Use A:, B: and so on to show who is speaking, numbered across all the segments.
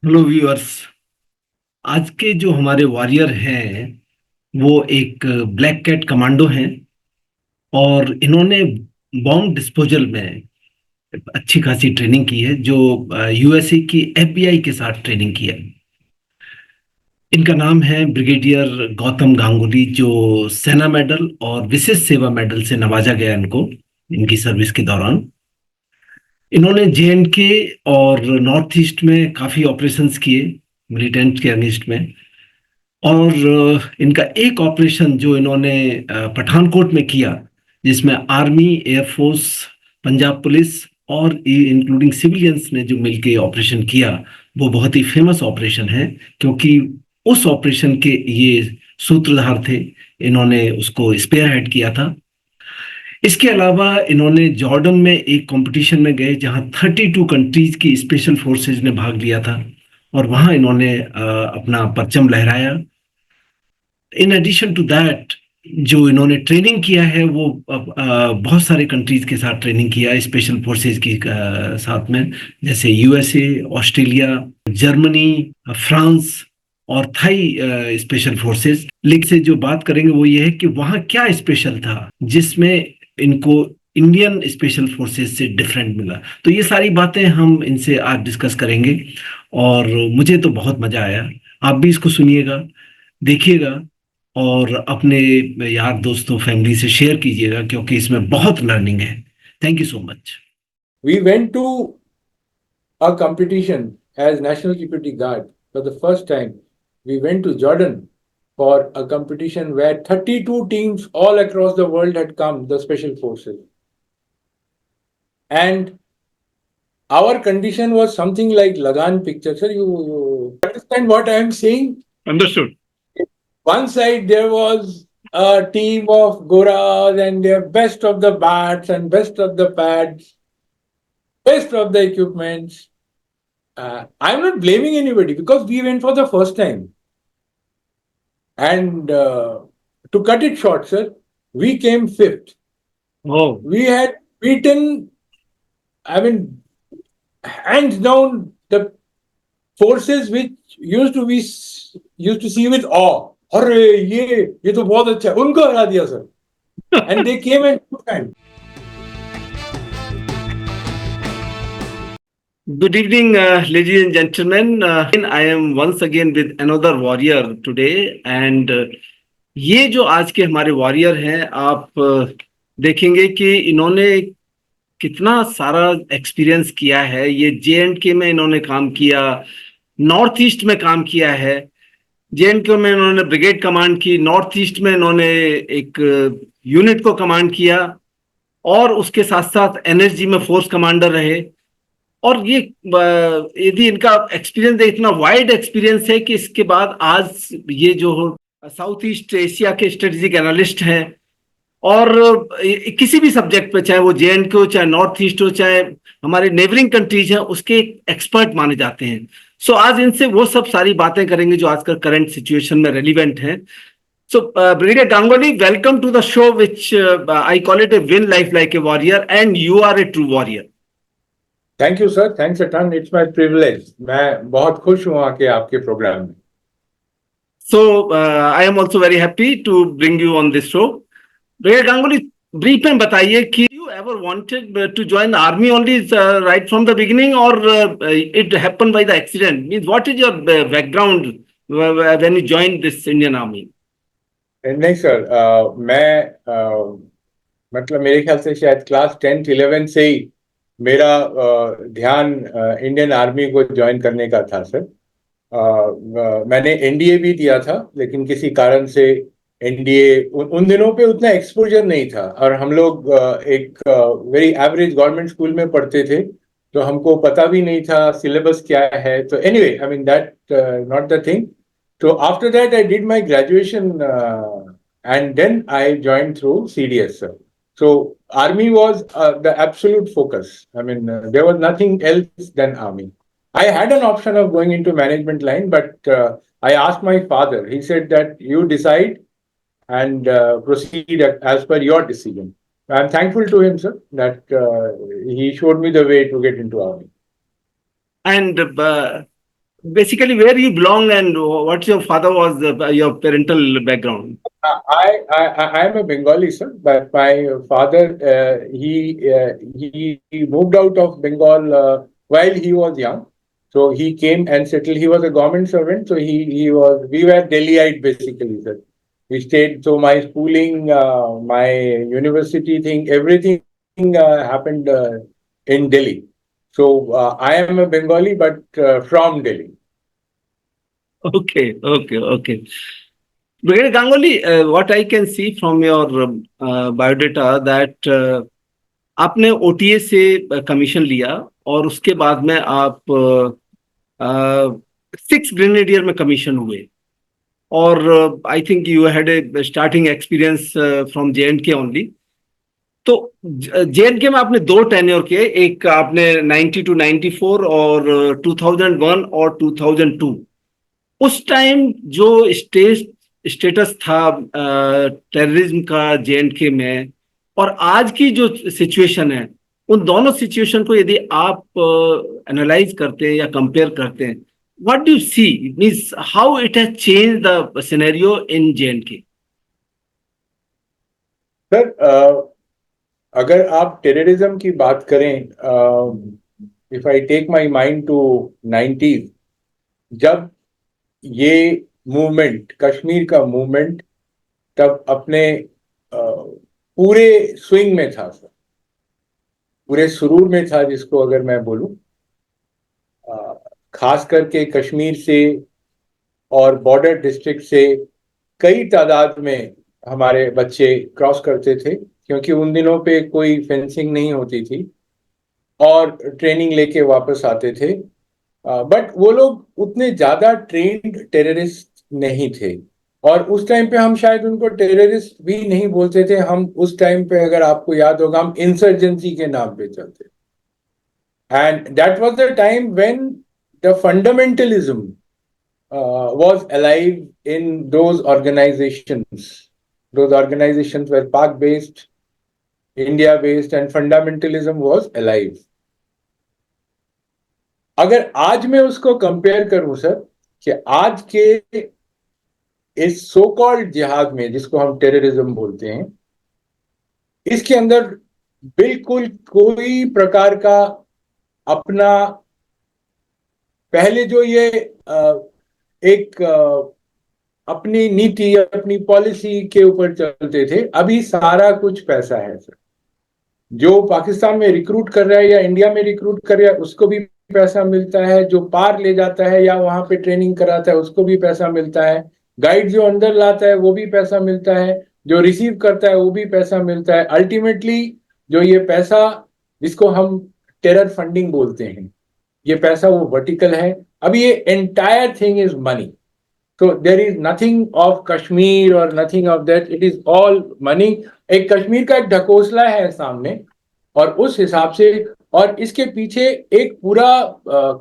A: Hello viewers. आज के जो हमारे वॉरियर हैं वो एक ब्लैक कैट कमांडो हैं और इन्होंने बॉम्ब डिस्पोजल में अच्छी खासी ट्रेनिंग की है जो यूएसए की एफबीआई के साथ ट्रेनिंग की है। इनका नाम है ब्रिगेडियर गौतम गांगुली जो सेना मेडल और विशेष सेवा मेडल से नवाजा गया इनको इनकी सर्विस के दौरान। इन्होंने जेएंडके और नॉर्थ ईस्ट में काफ़ी ऑपरेशंस किए मिलिटेंट के अगेंस्ट में। और इनका एक ऑपरेशन जो इन्होंने पठानकोट में किया जिसमें आर्मी एयरफोर्स पंजाब पुलिस और इंक्लूडिंग सिविलियंस ने जो मिलके ऑपरेशन किया वो बहुत ही फेमस ऑपरेशन है क्योंकि उस ऑपरेशन के ये सूत्रधार थे। इन्होंने उसको स्पेयर हेड किया था। इसके अलावा इन्होंने जॉर्डन में एक कंपटीशन में गए जहां 32 कंट्रीज की स्पेशल फोर्सेज ने भाग लिया था और वहां इन्होंने अपना परचम लहराया। इन एडिशन टू दैट जो इन्होंने ट्रेनिंग किया है वो बहुत सारे कंट्रीज के साथ ट्रेनिंग किया है स्पेशल फोर्सेज की साथ में, जैसे यूएसए, ऑस्ट्रेलिया, जर्मनी, फ्रांस और थाई स्पेशल फोर्सेज। लेकिन से जो बात करेंगे वो ये है कि वहाँ क्या स्पेशल था जिसमें इनको इंडियन स्पेशल फोर्सेज से डिफरेंट मिला। तो ये सारी बातें हम इनसे आज डिस्कस करेंगे और मुझे तो बहुत मजा आया। आप भी इसको सुनिएगा, देखिएगा और अपने यार दोस्तों फैमिली से शेयर कीजिएगा क्योंकि इसमें बहुत लर्निंग है। Thank you so much.
B: We went to a competition as National Security Guard for the first time. We went to Jordan for a competition where 32 teams all across the world had come, the special forces. And our condition was something like Lagan picture. Sir, you understand what I am saying?
A: Understood.
B: One side there was a team of Goras and their best of the bats and best of the pads, best of the equipments. I'm not blaming anybody because we went for the first time. And to cut it short, sir, we came fifth.
A: Oh
B: We had beaten, I mean, hands down the forces which used to see with awe. अरे ये तो बहुत अच्छा है उनको हरा दिया sir and they came and took hand.
A: Good evening, ladies and gentlemen. I am once again with another warrior today, and ये जो आज के हमारे वॉरियर हैं आप देखेंगे कि इन्होंने कितना सारा एक्सपीरियंस किया है। ये जे एंड के में इन्होंने काम किया, नॉर्थ ईस्ट में काम किया है। जे एंड के में इन्होंने ब्रिगेड कमांड की, नॉर्थ ईस्ट में इन्होंने एक यूनिट को कमांड किया और उसके साथ साथ एनएसजी में फोर्स कमांडर रहे। और ये यदि इनका एक्सपीरियंस इतना वाइड एक्सपीरियंस है कि इसके बाद आज ये जो साउथ ईस्ट एशिया के स्ट्रेटेजिक एनालिस्ट हैं और किसी भी सब्जेक्ट पे, चाहे वो जे एंड के हो, चाहे नॉर्थ ईस्ट हो, चाहे हमारे नेबरिंग कंट्रीज हैं, उसके एक्सपर्ट माने जाते हैं। सो आज इनसे वो सब सारी बातें करेंगे जो आजकल करंट सिचुएशन में रेलिवेंट हैं। So brigadier Ganguly, welcome to the show which I call it a win life like a warrior and you are a true warrior.
B: Thank you, sir. Thanks a ton. It's my privilege. मैं बहुत खुश हूँ आके आपके programme में.
A: So I am also very happy to bring you on this show. Brigadier Ganguly, brief में बताइए कि you ever wanted to join the army only right from the beginning or it happened by the accident? Means what is your background when you joined this Indian Army?
B: नहीं sir, मतलब मेरे ख्याल से शायद class 10th 11th से ही मेरा ध्यान Indian army को ज्वाइन करने का था सर. मैंने एनडीए भी दिया था लेकिन किसी कारण से एनडीए उन दिनों पे उतना एक्सपोजर नहीं था और हम लोग एक वेरी एवरेज गवर्नमेंट स्कूल में पढ़ते थे तो हमको पता भी नहीं था सिलेबस क्या है. तो anyway, I mean that not the thing. So after that, I did my graduation and then I joined through CDS, sir. So army was the absolute focus. I mean, there was nothing else than army. I had an option of going into management line, but I asked my father. He said that you decide and proceed as per your decision. I'm thankful to him, sir, that he showed me the way to get into army.
A: And Basically, where you belong and what your father was, your parental background.
B: I am a Bengali, sir, but my father he moved out of Bengal while he was young. So he came and settled. He was a government servant, so he was. We were Delhiite basically, sir. We stayed. So my schooling, my university thing, everything happened in Delhi. So I am a Bengali, but from Delhi.
A: Okay, okay, okay. Brigadier Ganguly, what I can see from your biodata that आपने OTA से commission लिया और उसके बाद में आप 6 grenadier में commission हुए और I think you had a starting experience from J&K only. तो जेएंडके में आपने 2 टेन्योर किए, एक आपने 90 टू 94 और 2001 और 2002। उस टाइम जो स्टेटस था टेररिज्म का जेएंडके में और आज की जो सिचुएशन है, उन दोनों सिचुएशन को यदि आप एनालाइज करते हैं या कंपेयर करते हैं, what do you see means how it has change the scenario in J and K?
B: Sir, अगर आप टेररिज्म की बात करें, if I take my mind to 90s, जब ये मूवमेंट, कश्मीर का मूवमेंट, तब अपने पूरे स्विंग में था सर, पूरे सुरूर में था, जिसको अगर मैं बोलूं, खास करके कश्मीर से और बॉर्डर डिस्ट्रिक्ट से कई तादाद में हमारे बच्चे क्रॉस करते थे, क्योंकि उन दिनों पे कोई फेंसिंग नहीं होती थी और ट्रेनिंग लेके वापस आते थे। बट वो लोग उतने ज्यादा ट्रेन्ड टेररिस्ट नहीं थे, और उस टाइम पे हम शायद उनको टेररिस्ट भी नहीं बोलते थे। हम उस टाइम पे, अगर आपको याद होगा, हम इंसर्जेंसी के नाम पे चलते। And that was the time when the fundamentalism was alive in those organizations. Those organizations were Pak based, India based, and fundamentalism was alive. अगर आज मैं उसको कंपेयर करूं सर, कि आज के इस सो कॉल्ड जिहाद में, जिसको हम टेररिज्म बोलते हैं, इसके अंदर बिल्कुल कोई प्रकार का अपना, पहले जो ये एक अपनी नीति, अपनी पॉलिसी के ऊपर चलते थे, अभी सारा कुछ पैसा है सर। जो पाकिस्तान में रिक्रूट कर रहा है या इंडिया में रिक्रूट कर रहा है, उसको भी पैसा मिलता है। जो पार ले जाता है या वहां पे ट्रेनिंग कराता है, उसको भी पैसा मिलता है। गाइड जो अंदर लाता है, वो भी पैसा मिलता है। जो रिसीव करता है, वो भी पैसा मिलता है। अल्टीमेटली जो ये पैसा, जिसको हम टेरर फंडिंग बोलते हैं, ये पैसा वो वर्टिकल है। अभी ये entire thing is money. So there is nothing of Kashmir or nothing of that. It is all money. एक कश्मीर का एक ढकोसला है सामने, और उस हिसाब से, और इसके पीछे एक पूरा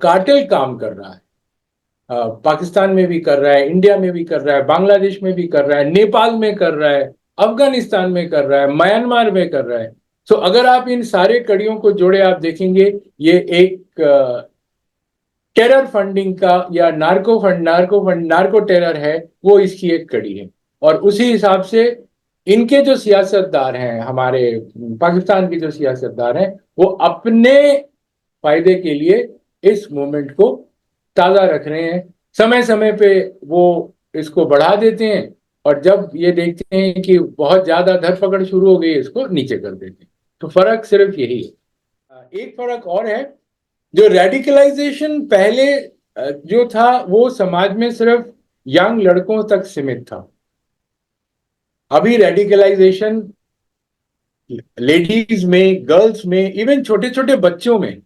B: कार्टेल काम कर रहा है। पाकिस्तान में भी कर रहा है, इंडिया में भी कर रहा है, बांग्लादेश में भी कर रहा है, नेपाल में कर रहा है, अफगानिस्तान में कर रहा है, म्यांमार में कर रहा है। तो अगर आप इन सारे कड़ियों को जोड़े, आप देखेंगे ये एक टेरर फंडिंग का, या नार्को टेरर है, वो इसकी एक कड़ी है। और उसी हिसाब से इनके जो सियासतदार हैं, हमारे पाकिस्तान के जो सियासतदार हैं, वो अपने फायदे के लिए इस मूवमेंट को ताज़ा रख रहे हैं। समय समय पे वो इसको बढ़ा देते हैं, और जब ये देखते हैं कि बहुत ज्यादा धरपकड़ शुरू हो गई, इसको नीचे कर देते हैं। तो फर्क सिर्फ यही है। एक फर्क और है, जो रेडिकलाइजेशन पहले जो था, वो समाज में सिर्फ यंग लड़कों तक सीमित था। अभी रेडिकलाइजेशन लेडीज में, गर्ल्स में, इवन छोटे छोटे बच्चों में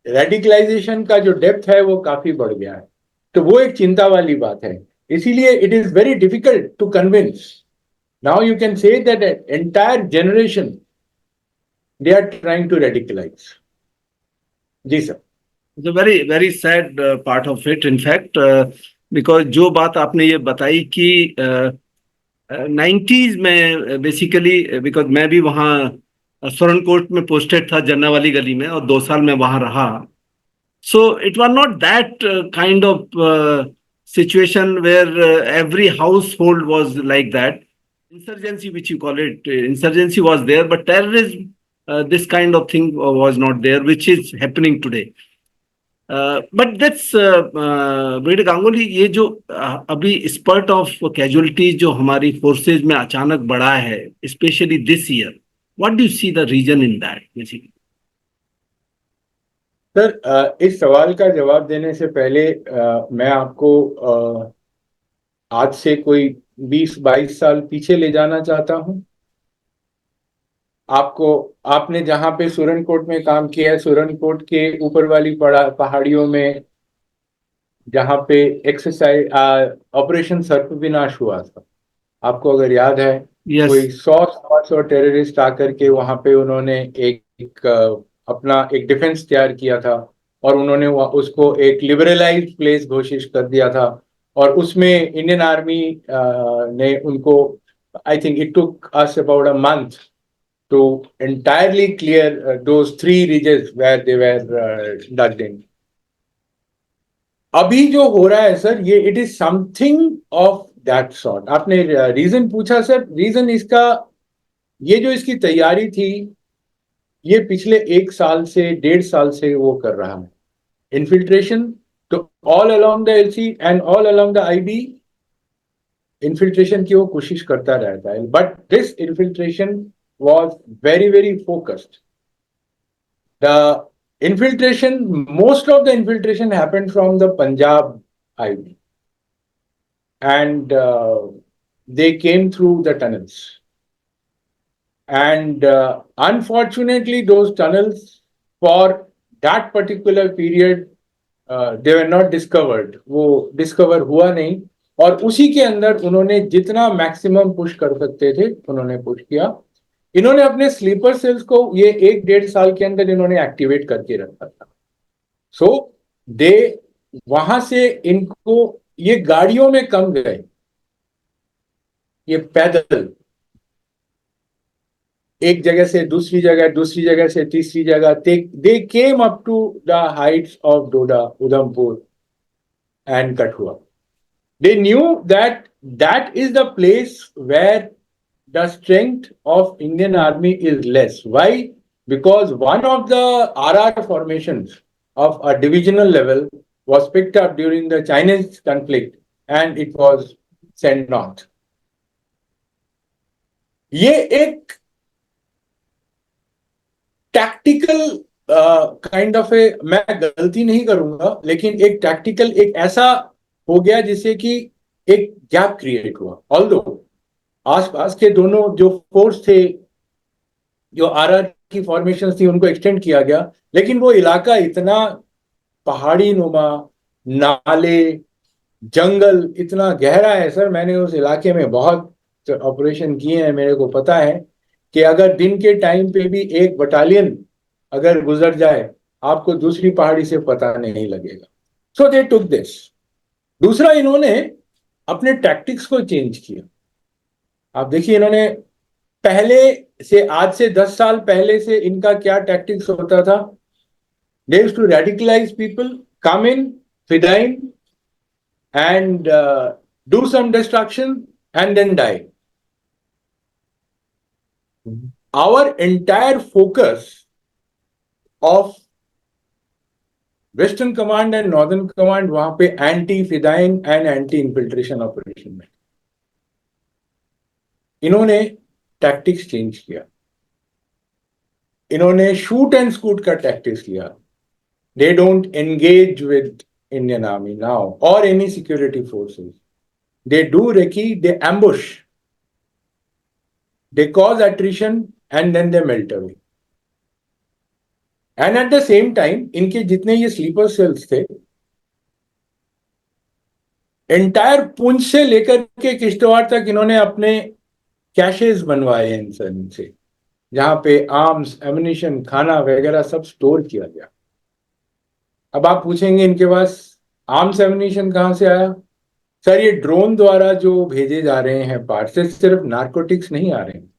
B: रेडिकलाइजेशन का जो डेप्थ है, वो काफी बढ़ गया है। तो वो एक चिंता वाली बात है। इसीलिए it is very difficult to convince. Now you can say that entire generation, they are trying to radicalise. जी sir.
A: The very very sad part of it in fact, because जो बात आपने ये बताई कि 90s में बेसिकली, बिकॉज मैं भी वहाँ स्वर्ण कोट में पोस्टेड था, जन्ना वाली गली में, और 2 साल में वहाँ रहा। So it was not that kind of situation where every household was like that. Insurgency, which you call it, insurgency was there, but terrorism, this kind of thing was not there, which is happening today. But that's brigadier Ganguly, ये जो अभी spurt of casualties जो हमारी forces में अचानक बढ़ा है, specially this year, what do you see the reason in that basically?
B: Sir, इस सवाल का जवाब देने से पहले मैं आपको आज से कोई 20-22 साल पीछे ले जाना चाहता हूं। आपको आपने जहां पे सुरनकोट में काम किया है, सुरनकोट के ऊपर वाली पहाड़ियों में जहां पे एक्सरसाइज ऑपरेशन सर्पविनाश हुआ था, आपको अगर याद है,
A: यस।
B: कोई 100 टेररिस्ट आकर के वहां पे उन्होंने अपना एक डिफेंस तैयार किया था, और उन्होंने उसको एक लिबरलाइज्ड प्लेस घोषित कर दिया था, और उसमें इंडियन आर्मी ने उनको, I think it took us about a month to entirely clear those 3 ridges where they were dug in. अभी जो हो रहा है सर, ये it is something of that sort. आपने रीजन पूछा सर, रीजन इसका, ये जो इसकी तैयारी थी, ये पिछले 1 साल से 1.5 साल से वो कर रहा है इन्फिल्ट्रेशन। तो all along the LC and all along the IB infiltration की वो कोशिश करता रहता है, but this infiltration was very focused. The infiltration, most of the infiltration happened from the Punjab IB, and they came through the tunnels. And unfortunately, those tunnels for that particular period, they were not discovered. वो discover हुआ नहीं, और उसी के अंदर उन्होंने जितना maximum push कर सकते थे उन्होंने पुश किया। इन्होंने अपने स्लीपर सेल्स को ये 1-1.5 साल के अंदर इन्होंने एक्टिवेट करके रखा था। सो दे वहां से इनको, ये गाड़ियों में कम गए, ये पैदल एक जगह से दूसरी जगह, दूसरी जगह से तीसरी जगह, they came up to the heights of Doda, Udhampur and Kathua. They knew that that is the place where the strength of Indian Army is less. Why? Because one of the RR formations of a divisional level was picked up during the Chinese conflict and it was sent north. ये एक tactical kind of ए, मैं गलती नहीं करूंगा, लेकिन एक tactical, एक ऐसा हो गया जिससे कि एक गैप क्रिएट हुआ। ऑल्दो आसपास के दोनों जो फोर्स थे, जो आरआर की फॉर्मेशन थी, उनको एक्सटेंड किया गया, लेकिन वो इलाका इतना पहाड़ी नुमा, नाले, जंगल इतना गहरा है सर। मैंने उस इलाके में बहुत ऑपरेशन किए हैं, मेरे को पता है कि अगर दिन के टाइम पे भी एक बटालियन अगर गुजर जाए, आपको दूसरी पहाड़ी से पता नहीं लगेगा। सो दे टुक दिस। दूसरा, इन्होंने अपने टैक्टिक्स को चेंज किया। आप देखिए, इन्होंने पहले से, आज से 10 साल पहले से इनका क्या टैक्टिक्स होता था? They used to radicalise people, come in, फिदाइन and do some destruction and then die. Our entire focus of western command and northern command वहां पे एंटी फिदाइन एंड एंटी इन्फिल्ट्रेशन ऑपरेशन में। इन्होंने टैक्टिक्स चेंज किया, इन्होंने शूट एंड स्कूट का tactics लिया। They don't engage with Indian army now और any security forces. They do recce, they ambush, they cause attrition and then they melt away. And at the same time, इनके जितने ये sleeper cells थे, entire Poonch से लेकर के किश्तवाड़ तक इन्होंने अपने कैशेज बनवाए इनसे, जहां पे आर्म्स, एम्युनिशन, खाना वगैरह सब स्टोर किया गया। अब आप पूछेंगे इनके पास आर्म्स एम्युनिशन कहां से आया? सर, ये ड्रोन द्वारा जो भेजे जा रहे हैं पार्ट से सिर्फ नार्कोटिक्स नहीं आ रहे हैं,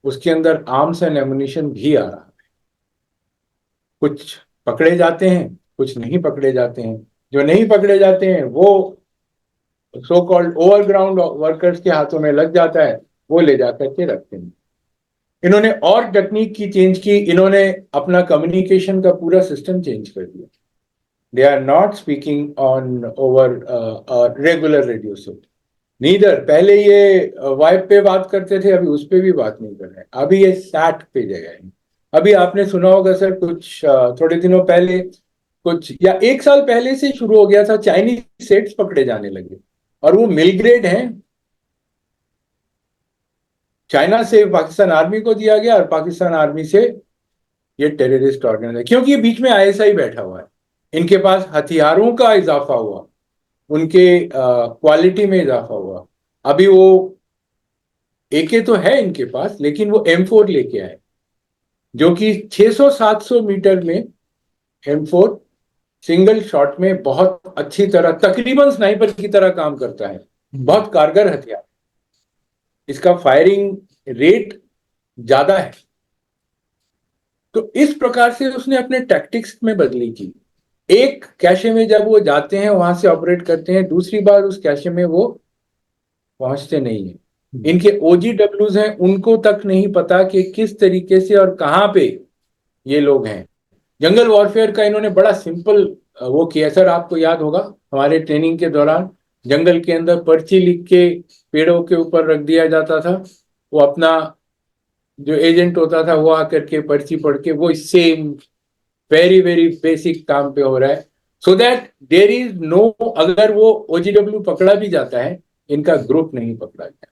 B: उसके अंदर आर्म्स एंड एम्युनिशन भी आ रहा है। कुछ पकड़े जाते हैं, कुछ नहीं पकड़े जाते हैं, जो नहीं पकड़े जाते हैं वो सो कॉल्ड ओवरग्राउंड वर्कर्स के हाथों में लग जाता है, वो ले जाकर के रखते हैं। इन्होंने और टेक्निक की चेंज की, इन्होंने अपना कम्युनिकेशन का पूरा सिस्टम चेंज कर दिया। They are not speaking on over regular radio set, neither. पहले ये वाइब पे बात करते थे, अभी उस पे भी बात नहीं कर रहे हैं, अभी ये सैट पे जगह है। अभी आपने सुना होगा सर, कुछ थोड़े दिनों पहले, कुछ या एक साल पहले से शुरू हो गया था, चाइनीज सेट्स पकड़े जाने लगे और वो मिल ग्रेड हैं। चाइना से पाकिस्तान आर्मी को दिया गया और पाकिस्तान आर्मी से ये टेररिस्ट ऑर्गेनाइजेशन, क्योंकि बीच में आईएसआई बैठा हुआ है, इनके पास हथियारों का इजाफा हुआ, उनके क्वालिटी में इजाफा हुआ। अभी वो एके तो है इनके पास, लेकिन वो M4 लेके आए, जो कि 600-700 मीटर में M4 सिंगल शॉट में बहुत अच्छी तरह, तकरीबन स्नाइपर की तरह काम करता है। बहुत कारगर हथियार, इसका फायरिंग रेट ज्यादा है। तो इस प्रकार से उसने अपने टैक्टिक्स में बदली की। एक कैशे में जब वो जाते हैं, वहां से ऑपरेट करते हैं, दूसरी बार उस कैशे में वो पहुंचते नहीं है। इनके OGWs हैं, उनको तक नहीं पता कि किस तरीके से और कहां पे ये लोग हैं। जंगल वॉरफेयर का इन्होंने बड़ा सिंपल वो किया सर, आपको याद होगा हमारे ट्रेनिंग के दौरान जंगल के अंदर पर्ची लिख के पेड़ों के ऊपर रख दिया जाता था। वो अपना जो एजेंट होता था वो आकर के पर्ची पढ़ के, वो सेम वेरी वेरी बेसिक काम पे हो रहा है, so that there is no, अगर वो OGW पकड़ा भी जाता है, इनका ग्रुप नहीं पकड़ा गया।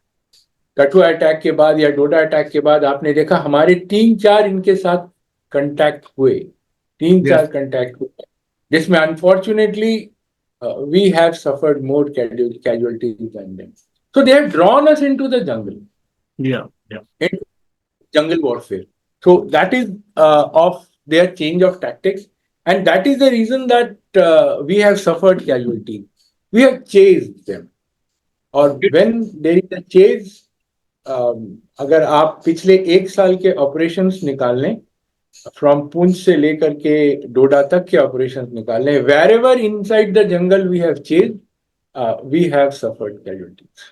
B: कठुआ अटैक के बाद या डोडा अटैक के बाद आपने देखा हमारे 3-4 इनके साथ कंटैक्ट हुए, तीन
A: Yes.
B: चार कंटैक्ट हुए, जिसमें unfortunately we have suffered more casualties than them. So they have drawn us into the jungle,
A: Yeah. Yeah.
B: into jungle warfare. So that is of their change of tactics, and that is the reason that we have suffered casualties. We have chased them, और when there is a chase, अगर आप पिछले एक साल के operations निकाल लें, from Poonch से लेकर के डोडा तक के ऑपरेशंस निकाल लें, wherever inside the jungle we have chase, we have suffered casualties.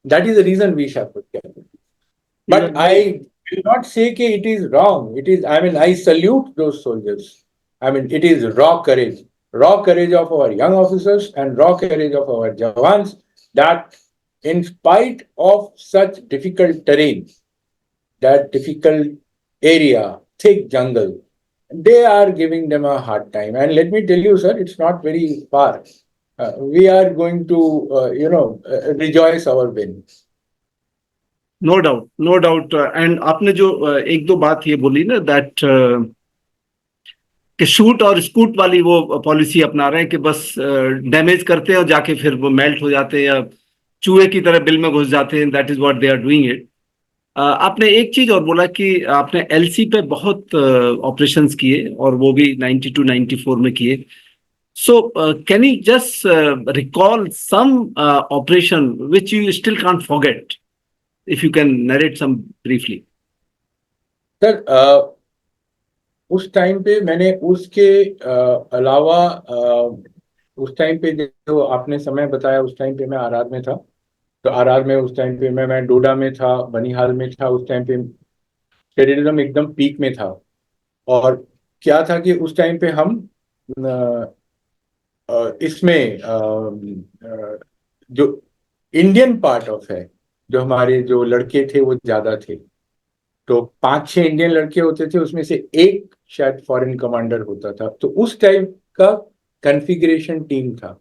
B: That is the reason we suffered casualties. But
A: Even
B: I
A: though,
B: will not say that it is wrong. It is, I mean, I salute those soldiers. I mean, it is raw courage of our young officers and raw courage of our jawans, that in spite of such difficult terrain, that difficult area, thick jungle, they are giving them a hard time. And let me tell you, sir, it's not very far. We are going to, rejoice our win.
A: No doubt, no doubt. And आपने जो एक दो बात ये बोली ना, that कि shoot और स्कूट वाली वो पॉलिसी अपना रहे हैं कि बस डैमेज करते हैं और जाके फिर वो मेल्ट हो जाते हैं या चूहे की तरह बिल में घुस जाते हैं, that is what they are doing it. आपने एक चीज और बोला कि आपने एलसी पे बहुत ऑपरेशंस किए और वो भी 92-94 में किए। So can you just recall some operation which you still can't forget, if you can narrate some briefly.
B: Sir, उस टाइम पे मैंने उसके अलावा, उस टाइम पे जो आपने समय बताया, उस टाइम पे मैं आरआर में था। तो आरआर में उस टाइम पे मैं डोडा में था, बनिहाल में था। उस टाइम पे टेररिज्म एकदम पीक में था। और क्या था कि उस टाइम पे हम इसमें जो इंडियन पार्ट ऑफ है, जो हमारे जो लड़के थे वो ज्यादा थे। तो 5-6 इंडियन लड़के होते थे, उसमें से एक शायद फॉरेन कमांडर होता था। तो उस टाइम का कॉन्फ़िगरेशन टीम था।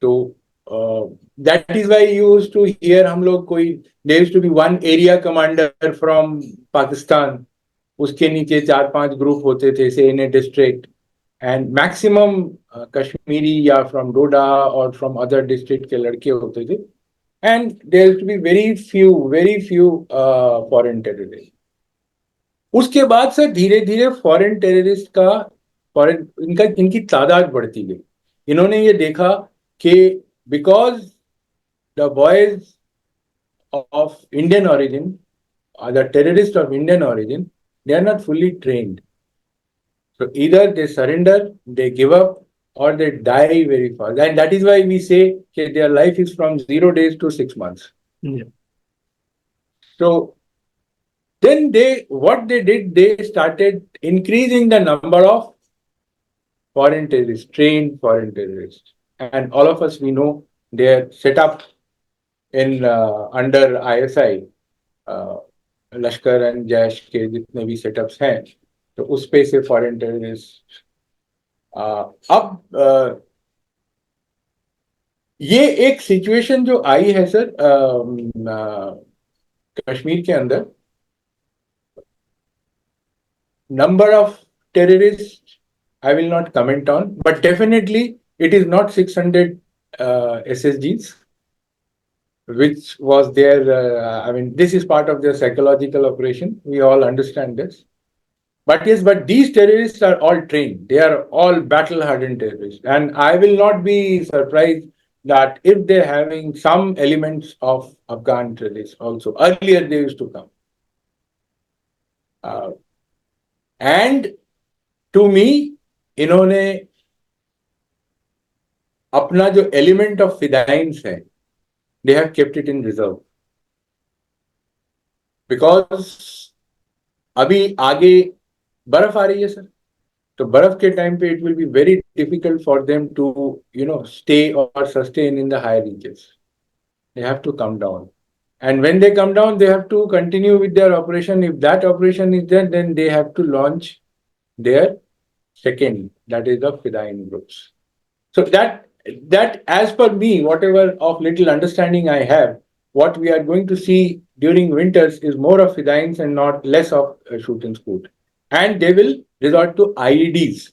B: तो that is why used to hear, हम लोग कोई, there used to be one area commander from Pakistan, उसके नीचे 4-5 ग्रुप होते थे, say in a district, and maximum Kashmiri या फ्रॉम डोडा और फ्रॉम अदर डिस्ट्रिक्ट के लड़के होते थे। And there used to be very few foreign terrorist. उसके बाद से धीरे धीरे फॉरेन टेररिस्ट का, फॉरेन, इनकी तादाद बढ़ती गई। इन्होंने ये देखा कि because the boys of Indian origin, the terrorists of Indian origin, they are not fully trained. So either they surrender, they give up, or they die very fast. And that is why we say that their life is from 0 days to 6 months.
A: Yeah.
B: So then what they did, they started increasing the number of foreign terrorists, trained foreign terrorists. And all of us, we know their setup in under ISI, uh, Lashkar and Jaish के जितने भी setups हैं, तो उस पे से foreign terrorist अब ये एक सिचुएशन जो आई है सर कश्मीर के अंदर, number of terrorists I will not comment on, but definitely it is not 600 SSGs, which was their, I mean, this is part of their psychological operation. We all understand this. But yes, but these terrorists are all trained. They are all battle-hardened terrorists. And I will not be surprised that if they're having some elements of Afghan terrorists also. Earlier they used to come. And to me, इन्होंने अपना जो element of फिदाइंस है, they have kept it in reserve. Because अभी आगे बर्फ आ रही है sir, तो बर्फ के टाइम पे it will be very difficult for them to, stay or sustain in the higher reaches. They have to come down. And when they come down, they have to continue with their operation. If that operation is there, then they have to launch their second, that is the Fidayeen groups. So that as per me, whatever of little understanding I have, what we are going to see during winters is more of Fidayeens and not less of shoot and scoot. And they will resort to IEDs.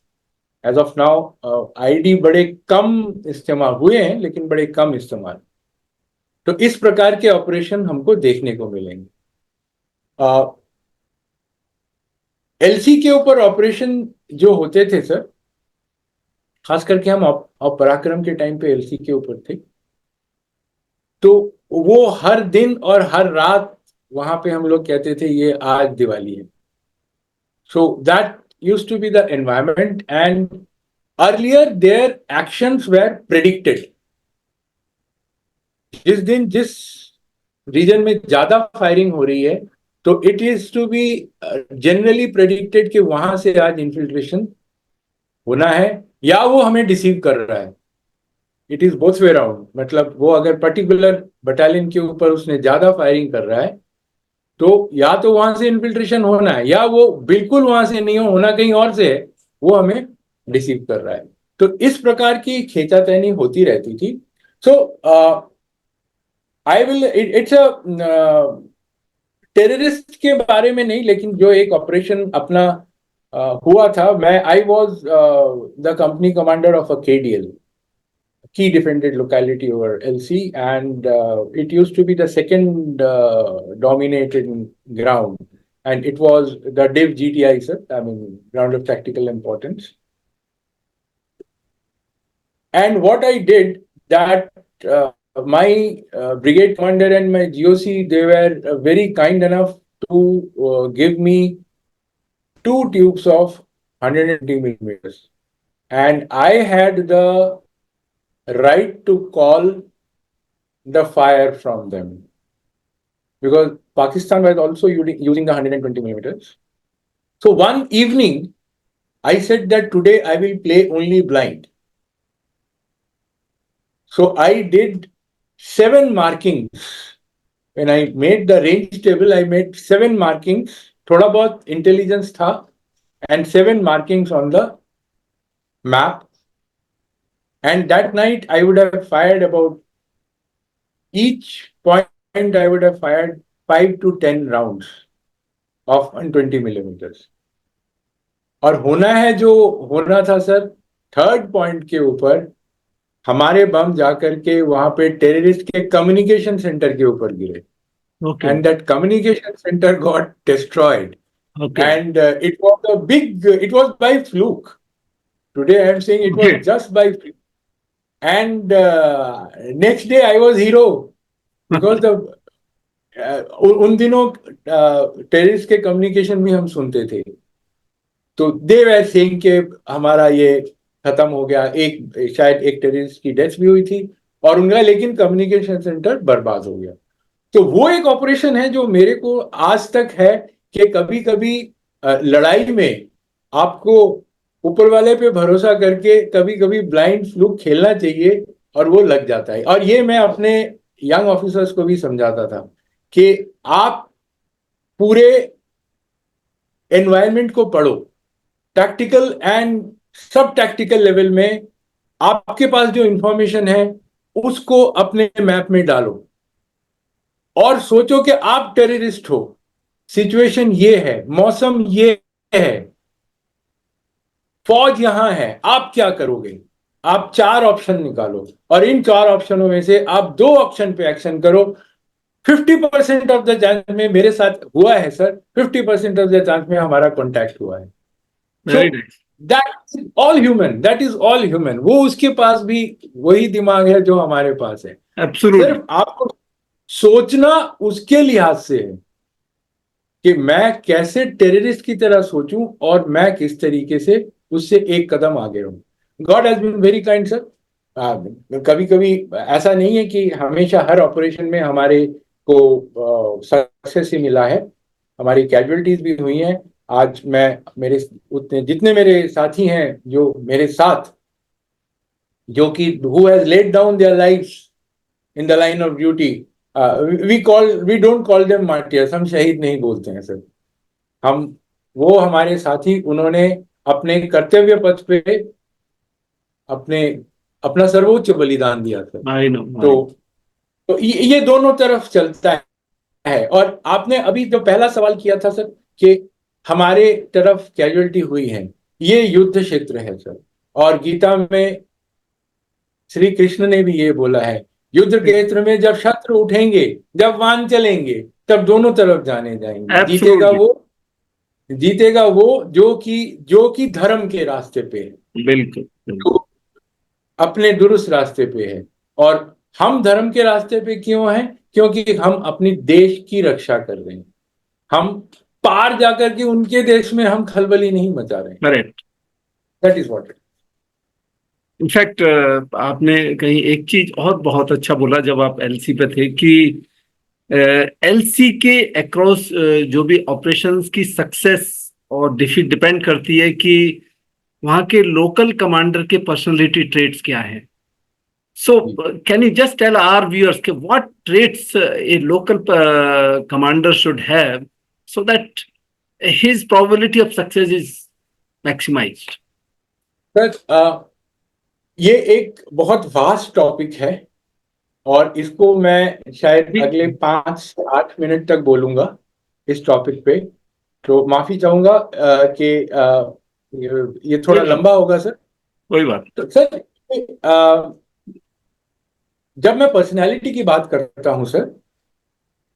B: As of now, IED बड़े कम इस्तेमाल हुए हैं, लेकिन बड़े कम इस्तेमाल. तो इस प्रकार के ऑपरेशन हमको देखने को मिलेंगे. एलसी के ऊपर ऑपरेशन जो होते थे सर, खास करके हम पराक्रम के टाइम पे एलसी के ऊपर थे, तो वो हर दिन और हर रात वहां पे हम लोग कहते थे ये आज दिवाली है. So that used to be the environment and earlier their actions were predicted. जिस दिन जिस रीजन में ज्यादा फायरिंग हो रही है, तो it is to be generally predicted कि वहां से आज इन्फिल्ट्रेशन होना है, या वो हमें डिसीव कर रहा है. It is both way around. मतलब वो अगर पर्टिकुलर बटालियन के ऊपर उसने ज्यादा फायरिंग कर रहा है, तो या तो वहां से इन्फिल्ट्रेशन होना है, या वो बिल्कुल वहां से नहीं होना कहीं और से है, वो हमें डिसीव कर रहा है. तो इस प्रकार की खींचातानी होती रहती थी. So I will it's a terrorist के बारे में नहीं, लेकिन जो एक ऑपरेशन अपना हुआ था, मैं I was the company commander of a KDL, key defended locality over LC, and it used to be the second dominated ground, and it was the DIV GTI, sir, I mean ground of tactical importance. And what I did, that my brigade commander and my GOC, they were very kind enough to give me 2 tubes of 120 millimeters, and I had the right to call the fire from them, because Pakistan was also using the 120 millimeters. So one evening, I said that today I will play only blind. So I did 7 markings. When I made the range table, I made 7 markings. थोड़ा बहुत intelligence था, and 7 markings on the map. And that night, I would have fired about each point, I would have fired 5 to 10 rounds of 120 millimeters. और होना है जो होना था sir, third point के ऊपर हमारे बम जाकर के वहां पे टेररिस्ट के कम्युनिकेशन सेंटर के ऊपर गिरे.
A: Okay.
B: And that communication center got destroyed.
A: Okay.
B: And it was by fluke. Today I am saying it was just by fluke. And next day I was hero, because उन दिनों terrorist के communication भी हम सुनते थे. तो दे were saying कि हमारा ये खत्म हो गया। एक शायद एक टेररिस्ट की डेथ भी हुई थी और उनका, लेकिन कम्युनिकेशन सेंटर बर्बाद हो गया। तो वो एक ऑपरेशन है जो मेरे को आज तक है कि कभी कभी लड़ाई में आपको ऊपर वाले पे भरोसा करके कभी कभी ब्लाइंड फ्लूक खेलना चाहिए, और वो लग जाता है। और ये मैं अपने यंग ऑफिसर्स को भी समझाता था कि आप पूरे एनवायरनमेंट को पढ़ो, टैक्टिकल एंड सब टैक्टिकल लेवल में। आपके पास जो इंफॉर्मेशन है उसको अपने मैप में डालो और सोचो कि आप टेररिस्ट हो, सिचुएशन ये है, मौसम ये है, फौज यहां है, आप क्या करोगे। आप चार ऑप्शन निकालो और इन चार ऑप्शनों में से आप दो ऑप्शन पे एक्शन करो। 50% ऑफ द चांस में मेरे साथ हुआ है सर, 50% ऑफ द चांस में हमारा कॉन्टैक्ट हुआ है। So
A: very nice.
B: That is all human, that is all human. वो उसके पास भी वही दिमाग है जो हमारे पास है।
A: एब्सोल्युटली।
B: सिर्फ आपको सोचना उसके लिहाज से है कि मैं कैसे टेररिस्ट की तरह सोचूं और मैं किस तरीके से उससे एक कदम आगे रहूं। God has been very kind sir. कभी कभी ऐसा नहीं है कि हमेशा हर ऑपरेशन में हमारे को सक्सेस ही मिला है, हमारी कैजुअलिटीज भी हुई हैं। आज मैं मेरे उतने जितने मेरे साथी हैं जो मेरे साथ, जो कि who has laid down their lives in the line of duty, we don't call them martyrs, हम शहीद नहीं बोलते हैं सर। हम, वो हमारे साथी, उन्होंने अपने कर्तव्य पथ पे अपने अपना सर्वोच्च बलिदान दिया था।
A: I know.
B: तो ये दोनों तरफ चलता है। और आपने अभी जो पहला सवाल किया था सर कि हमारे तरफ कैजुअलिटी हुई है, ये युद्ध क्षेत्र है सर। और गीता में श्री कृष्ण ने भी ये बोला है, युद्ध क्षेत्र में जब शत्रु उठेंगे, जब वान चलेंगे, तब दोनों तरफ जाने जाएंगे।
A: एब्सोल्युटली।
B: जीतेगा वो जो कि धर्म के रास्ते पे है,
A: बिल्कुल बिल्कुल।
B: जो अपने दुरुस्त रास्ते पे है। और हम धर्म के रास्ते पे क्यों हैं? क्योंकि हम अपनी देश की रक्षा कर रहे हैं। हम पार जाकर के उनके देश में हम खलबली नहीं मचा रहे हैं।
A: Correct.
B: That is what.
A: In fact आपने कहीं एक चीज और बहुत अच्छा बोला जब आप एलसी पे थे कि एलसी के अक्रॉस जो भी ऑपरेशंस की सक्सेस और डिफीट डिपेंड करती है कि वहाँ के लोकल कमांडर के पर्सनालिटी ट्रेट्स क्या है। So can you just tell our viewers के what traits a local commander should have so that his probability of success is maximised.
B: Sir, ये एक बहुत वास्ट टॉपिक है और इसको मैं शायद अगले 5 से 8 मिनट तक बोलूंगा इस टॉपिक पे। तो माफी चाहूंगा कि ये
A: कोई
B: थोड़ा
A: बात,
B: लंबा होगा सर।
A: कोई बात।
B: तो सर, जब मैं पर्सनैलिटी की बात करता हूं सर,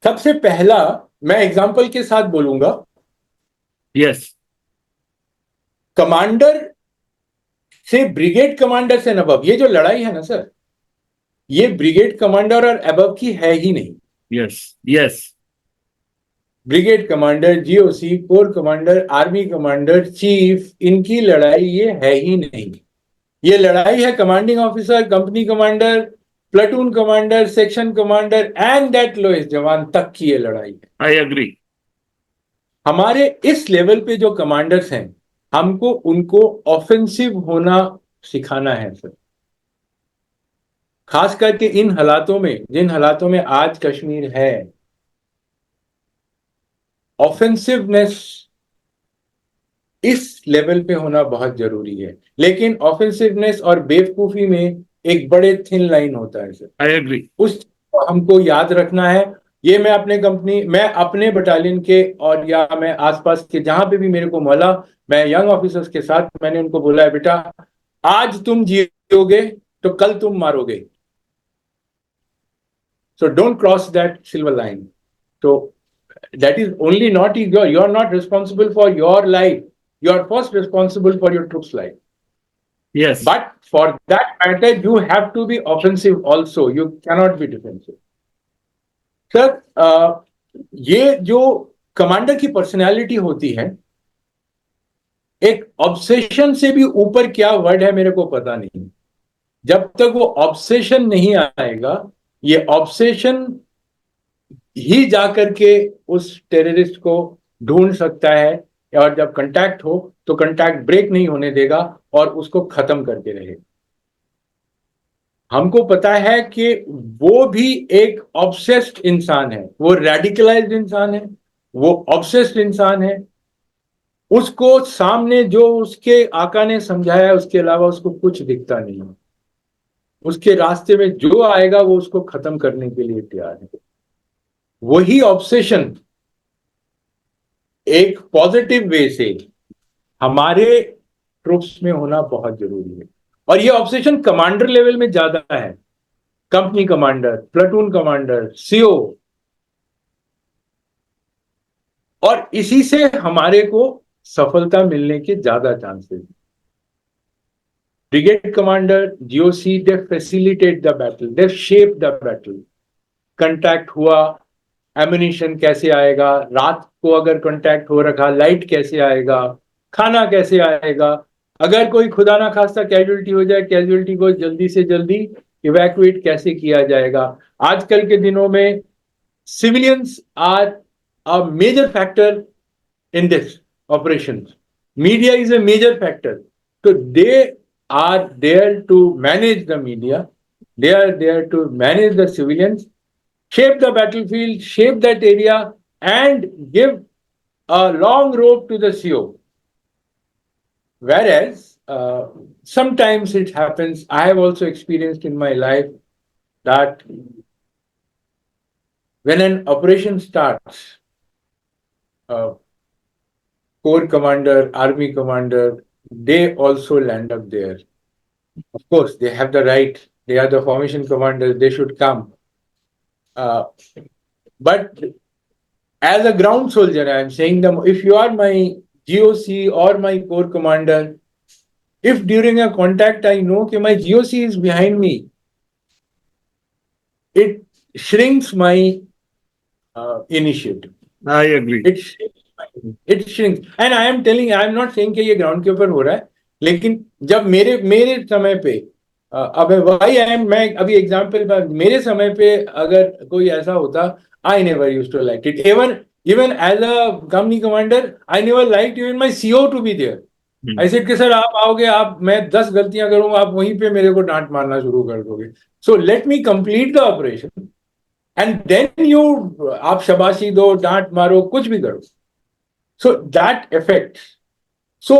B: सबसे पहला मैं एग्जाम्पल के साथ बोलूंगा।
A: यस।
B: कमांडर से, ब्रिगेड कमांडर से नवाब, ये जो लड़ाई है ना सर, ये ब्रिगेड कमांडर और अबव की है ही नहीं।
A: Yes. Yes.
B: Brigade commander, GOC, corps commander, army commander, chief, इनकी लड़ाई ये है ही नहीं। ये लड़ाई है commanding officer, company commander, platoon commander, section commander and that lowest jawan तक की ये लड़ाई है।
A: I agree.
B: हमारे इस लेवल पे जो कमांडर्स हैं, हमको उनको ऑफेंसिव होना सिखाना है सर। खास करके इन हालातों में, जिन हालातों में आज कश्मीर है, ऑफेंसिवनेस इस लेवल पे होना बहुत जरूरी है। लेकिन ऑफेंसिवनेस और बेवकूफी में एक बड़े थिन लाइन होता है सर।
A: I agree.
B: उस चीज को हमको याद रखना है। ये मैं अपने कंपनी, मैं अपने बटालियन के और या मैं आसपास के जहां पे भी मेरे को मिला, मैं यंग ऑफिसर्स के साथ मैंने उनको बोला है, बेटा आज तुम जियोगे तो कल तुम मारोगे। So don't cross that silver line. तो that is only not you're not responsible for your life, you're first responsible for your troops life,
A: yes.
B: but for that matter you have to be offensive also, you cannot be defensive. Sir, ये जो commander की personality होती है, एक obsession से भी ऊपर क्या वर्ड है मेरे को पता नहीं। जब तक वो ऑब्सेशन नहीं आएगा, ये ऑब्सेशन ही जाकर के उस टेररिस्ट को ढूंढ सकता है, और जब कांटेक्ट हो तो कांटेक्ट ब्रेक नहीं होने देगा और उसको खत्म करके रहेगा। हमको पता है कि वो भी एक ऑब्सेस्ड इंसान है, वो रेडिकलाइज्ड इंसान है, वो ऑब्सेस्ड इंसान है। उसको सामने जो उसके आका ने समझाया उसके अलावा उसको कुछ दिखता नहीं है। उसके रास्ते में जो आएगा वो उसको खत्म करने के लिए तैयार है। वही ऑब्सेशन एक पॉजिटिव वे से हमारे ट्रुप्स में होना बहुत जरूरी है। और ये ऑब्सेशन कमांडर लेवल में ज्यादा है, company commander, platoon commander, CO. और इसी से हमारे को सफलता मिलने के ज्यादा chances. Brigade commander, GOC, they facilitate the battle, they shape the battle. Contact हुआ, एम्यूनिशन कैसे आएगा, रात को अगर कांटेक्ट हो रखा लाइट कैसे आएगा, खाना कैसे आएगा, अगर कोई खुदा ना खास्ता कैजुअलिटी हो जाए, कैजुअलिटी को जल्दी से जल्दी इवैक्यूएट कैसे किया जाएगा। आजकल के दिनों में civilians are a major factor in this operations. Media is a major factor. So they are there to manage the media. They are there to manage the civilians, shape the battlefield, shape that area, and give a long rope to the CO. Whereas sometimes it happens, I have also experienced in my life that when an operation starts, uh, corps commander, army commander, they also land up there. Of course, they have the right. They are the formation commanders. They should come. Uh, but as a ground soldier, I am saying them, if you are my GOC or my corps commander, if during a contact I know that my GOC is behind me, it shrinks my initiative.
A: I agree.
B: It shrinks. And I am telling, I am not saying कि ये ground के ऊपर हो रहा है, लेकिन जब मेरे मेरे समय पे अब वही आई एम, मैं अभी एग्जांपल, मेरे समय पे अगर कोई ऐसा होता, I never used to like it. Even as a company commander I never like even my CO to be there. I said कि सर आप आओगे, आप मैं 10 गलतियां करूंगा, आप वहीं पे मेरे को डांट मारना शुरू कर दोगे। So let me complete the operation and then you, आप शाबाशी दो, डांट मारो, कुछ भी करो। So that affects. So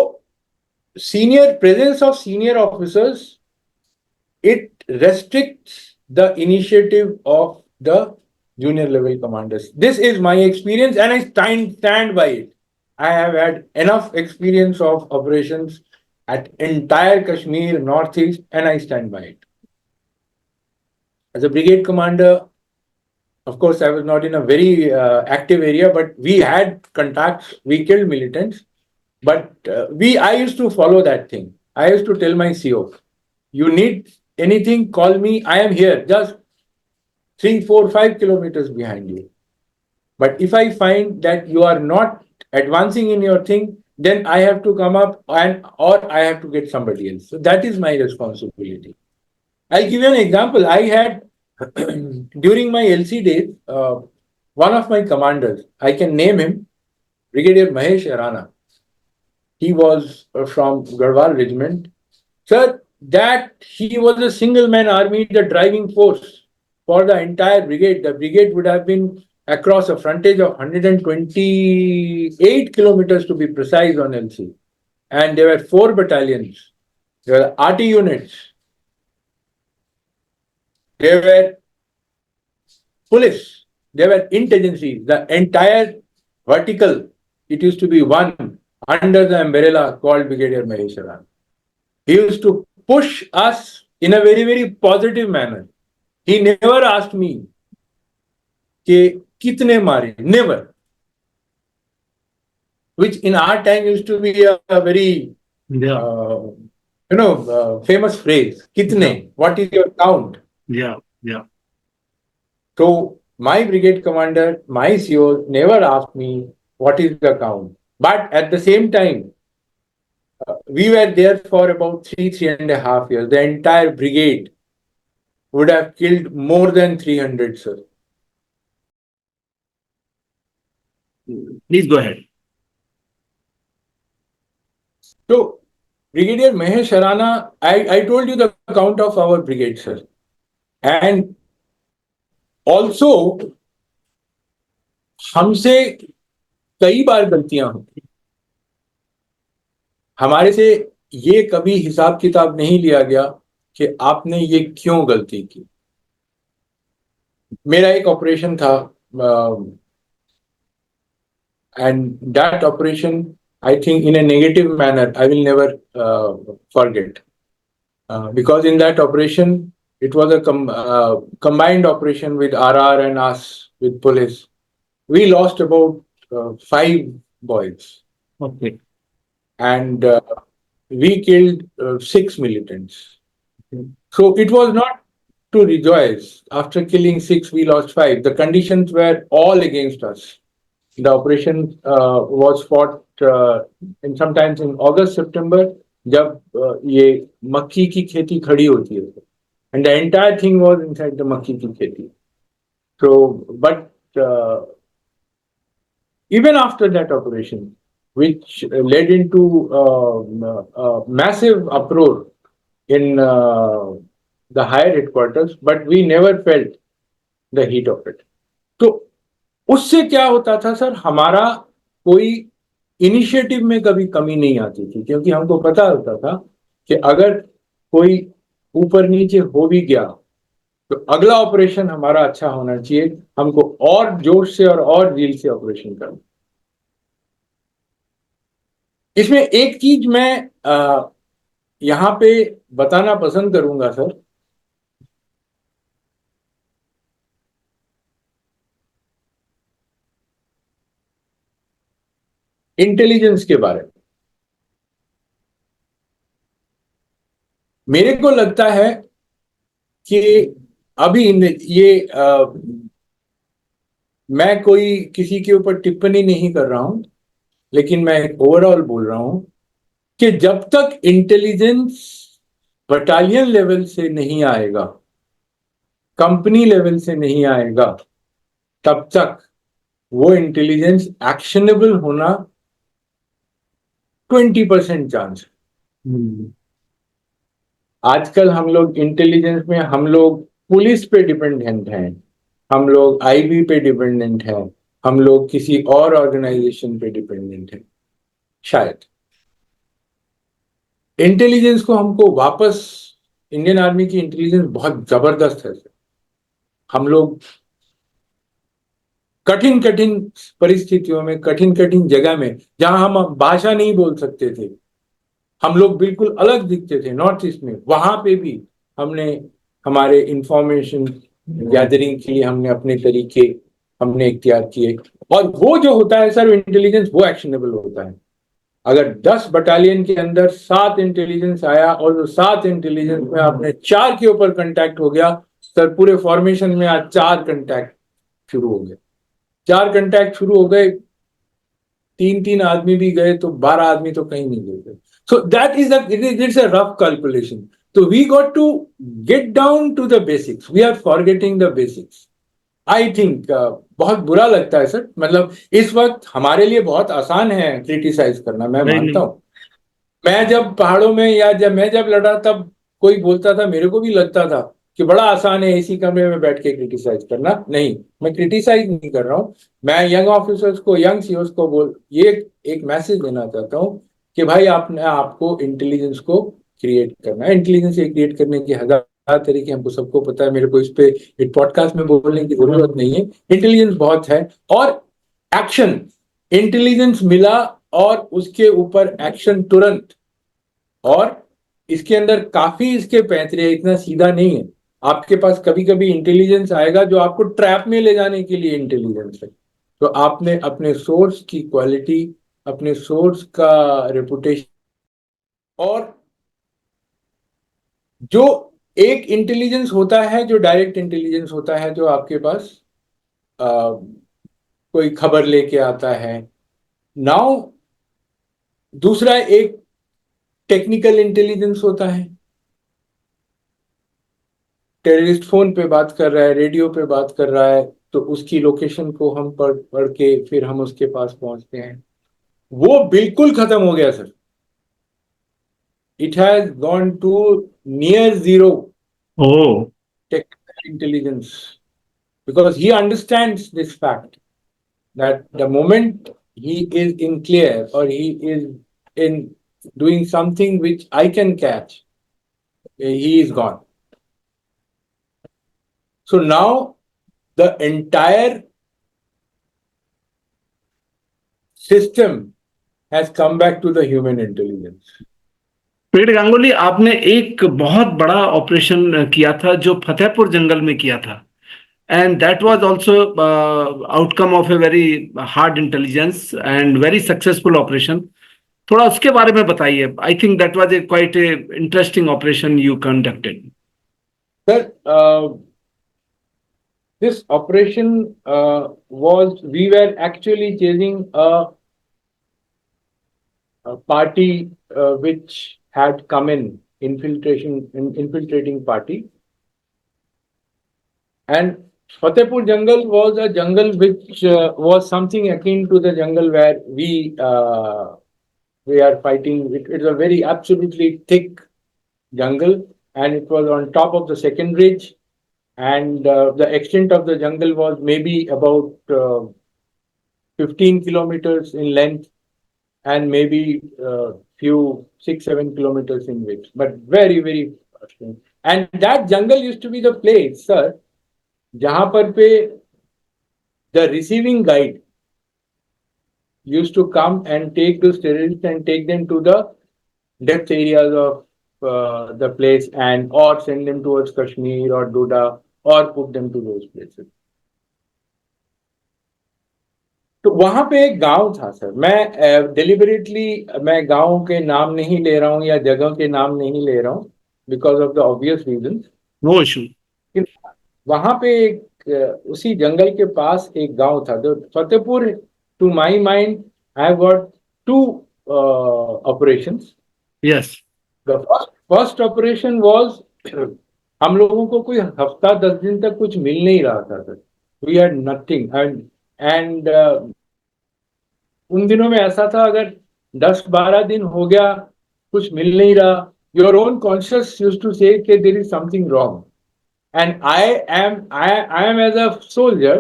B: senior presence of senior officers, it restricts the initiative of the junior level commanders. This is my experience and I stand by it. I have had enough experience of operations at entire Kashmir, Northeast, and I stand by it. As a brigade commander, of course, I was not in a very active area, but we had contacts. We killed militants, but I used to follow that thing. I used to tell my CO, "You need anything? Call me. I am here, just 3, 4, 5 kilometers behind you. But if I find that you are not advancing in your thing, then I have to come up or I have to get somebody else. So that is my responsibility." I'll give you an example. I had during my LC days, one of my commanders, I can name him, Brigadier Mahesh Arana. He was from Garhwal Regiment. Sir, that he was a single man army, the driving force for the entire brigade. The brigade would have been across a frontage of 128 kilometers to be precise on LC. And there were 4 battalions. There were RT units. There were police, there were intelligence, the entire vertical, it used to be one under the umbrella called Brigadier Mahesh Arana. He used to push us in a very, very positive manner. He never asked me कि कितने मारे, never. Which in our time used to be a very, famous phrase. Kitne, what is your count?
A: Yeah, yeah.
B: So my brigade commander, my CO never asked me what is the count. But at the same time, We were there for about 3.5 years. The entire brigade would have killed more than 300, sir.
A: Please go ahead.
B: So, Brigadier Mahesh Arana, I told you the count of our brigade, sir. And also, हमसे कई बार गलतियां होती, हमारे से ये कभी हिसाब किताब नहीं लिया गया कि आपने ये क्यों गलती की. मेरा एक ऑपरेशन था, and that operation, I think, in a negative manner, I will never forget. Because in that operation, it was a combined operation with RR and us, with police. We lost about 5 boys.
A: Okay.
B: And we killed 6 militants.
A: Okay.
B: So it was not to rejoice. After killing 6, we lost 5. The conditions were all against us. The operation was fought in sometimes in August, September, जब ये मक्की की खेती खड़ी होती है, and the entire thing was inside the मक्की की खेती. So, but even after that operation, which led into massive uproar in the higher headquarters, but we never felt the heat of it. तो उससे क्या होता था सर, हमारा कोई इनिशिएटिव में कभी कमी नहीं आती थी, क्योंकि हमको पता होता था कि अगर कोई ऊपर नीचे हो भी गया तो अगला ऑपरेशन हमारा अच्छा होना चाहिए, हमको और जोश से और दिल से ऑपरेशन करना. इसमें एक चीज मैं यहां पे बताना पसंद करूंगा सर. इंटेलिजेंस के बारे में मेरे को लगता है कि अभी ये मैं कोई किसी के ऊपर टिप्पणी नहीं कर रहा हूं, लेकिन मैं ओवरऑल बोल रहा हूं कि जब तक इंटेलिजेंस बटालियन लेवल से नहीं आएगा, कंपनी लेवल से नहीं आएगा, तब तक वो इंटेलिजेंस एक्शनेबल होना 20% चांस. आजकल हम लोग इंटेलिजेंस में, हम लोग पुलिस पे डिपेंडेंट हैं, हम लोग आईबी पे डिपेंडेंट हैं, हम लोग किसी और ऑर्गेनाइजेशन पे डिपेंडेंट हैं. शायद इंटेलिजेंस को हमको वापस, इंडियन आर्मी की इंटेलिजेंस बहुत जबरदस्त है. हम लोग कठिन कठिन परिस्थितियों में, कठिन कठिन जगह में, जहां हम भाषा नहीं बोल सकते थे, हम लोग बिल्कुल अलग दिखते थे नॉर्थ ईस्ट में, वहां पे भी हमने हमारे इंफॉर्मेशन गैदरिंग के लिए हमने अपने तरीके हमने इख्तियार किए. और वो जो होता है सर इंटेलिजेंस, वो एक्शनेबल होता है. अगर 10 बटालियन के अंदर 7 इंटेलिजेंस आया और जो 7 इंटेलिजेंस में आपने 4 के ऊपर कांटेक्ट हो गया, सर पूरे फॉर्मेशन में आज 4 कांटेक्ट शुरू हो गए. 4 कांटेक्ट शुरू हो गए, 3-3 आदमी भी गए तो 12 आदमी तो कहीं नहीं गए. So that is it's a rough calculation. So we got to get down to the basics. We are forgetting the basics. I think बहुत बुरा लगता है सर. मतलब इस वक्त हमारे लिए बहुत आसान है क्रिटिसाइज करना, मैं मानता हूँ. मैं जब पहाड़ों में या मैं जब लड़ा, तब कोई बोलता था, मेरे को भी लगता था कि बड़ा आसान है इसी कमरे में बैठ के क्रिटिसाइज करना. नहीं, मैं क्रिटिसाइज नहीं कर रहा हूँ. मैं यंग ऑफिसर्स को, यंग सीओस को ये एक मैसेज देना चाहता हूँ कि भाई आपने आपको इंटेलिजेंस को क्रिएट करना है. इंटेलिजेंस क्रिएट करने के हजार तरीके हमको सबको पता है. मेरे को इस पे एक पॉडकास्ट में बोलने की जरूरत नहीं है. इंटेलिजेंस बहुत है. और एक्शन, इंटेलिजेंस मिला और उसके ऊपर एक्शन तुरंत. और इसके अंदर काफी इसके पैंतरे, इतना सीधा नहीं है. आपके पास कभी कभी इंटेलिजेंस आएगा जो आपको ट्रैप में ले जाने के लिए इंटेलिजेंस है. तो आपने अपने सोर्स की क्वालिटी, अपने सोर्स का रेपुटेशन, और जो एक इंटेलिजेंस होता है, जो डायरेक्ट इंटेलिजेंस होता है, जो आपके पास कोई खबर लेके आता है. नाउ दूसरा एक टेक्निकल इंटेलिजेंस होता है। टेररिस्ट फोन पे बात कर रहा है, रेडियो पे बात कर रहा है, तो उसकी लोकेशन को हम पढ़ पढ़ के फिर हम उसके पास पहुंचते हैं। वो बिल्कुल खत्म हो गया sir. It has gone to near zero
A: oh.
B: technical intelligence because he understands this fact that the moment he is in clear or he is in doing something which I can catch, he is gone. So now the entire system has come back to the human intelligence.
A: पीड गांगुली, आपने एक बहुत बड़ा operation किया था जो फतेहपुर जंगल में किया था, and that was also outcome of a very hard intelligence and very successful operation. थोड़ा उसके बारे में बताइए। I think that was a quite a interesting operation you conducted.
B: Sir, this operation we were actually chasing a party which had come in, infiltrating party. And Fatehpur jungle was a jungle which was something akin to the jungle where we are fighting. It's a very absolutely thick jungle, and it was on top of the second ridge. And the extent of the jungle was maybe about 15 kilometers in length and maybe few 6-7 kilometers in width, but very, very fascinating. And that jungle used to be the place, sir, जहां पर पे the receiving guide used to come and take those terrorists and take them to the depth areas of the place and or send them towards Kashmir or Doda or put them to those places. तो वहां पे एक गांव था sir. मैं deliberately मैं गांव के नाम नहीं ले रहा हूं या जगह के नाम नहीं ले रहा हूं because of the obvious reason.
A: No issue.
B: वहां पे एक उसी जंगल के पास एक गांव था जो Fatehpur. To my mind I have got two operations.
A: Yes.
B: The first operation was हम लोगों को कोई हफ्ता 10 दिन तक कुछ मिल नहीं रहा था sir. We had nothing and उन दिनों में ऐसा था, अगर 10-12 दिन हो गया कुछ मिल नहीं रहा, your own conscious used to say there is something wrong. And I am as a soldier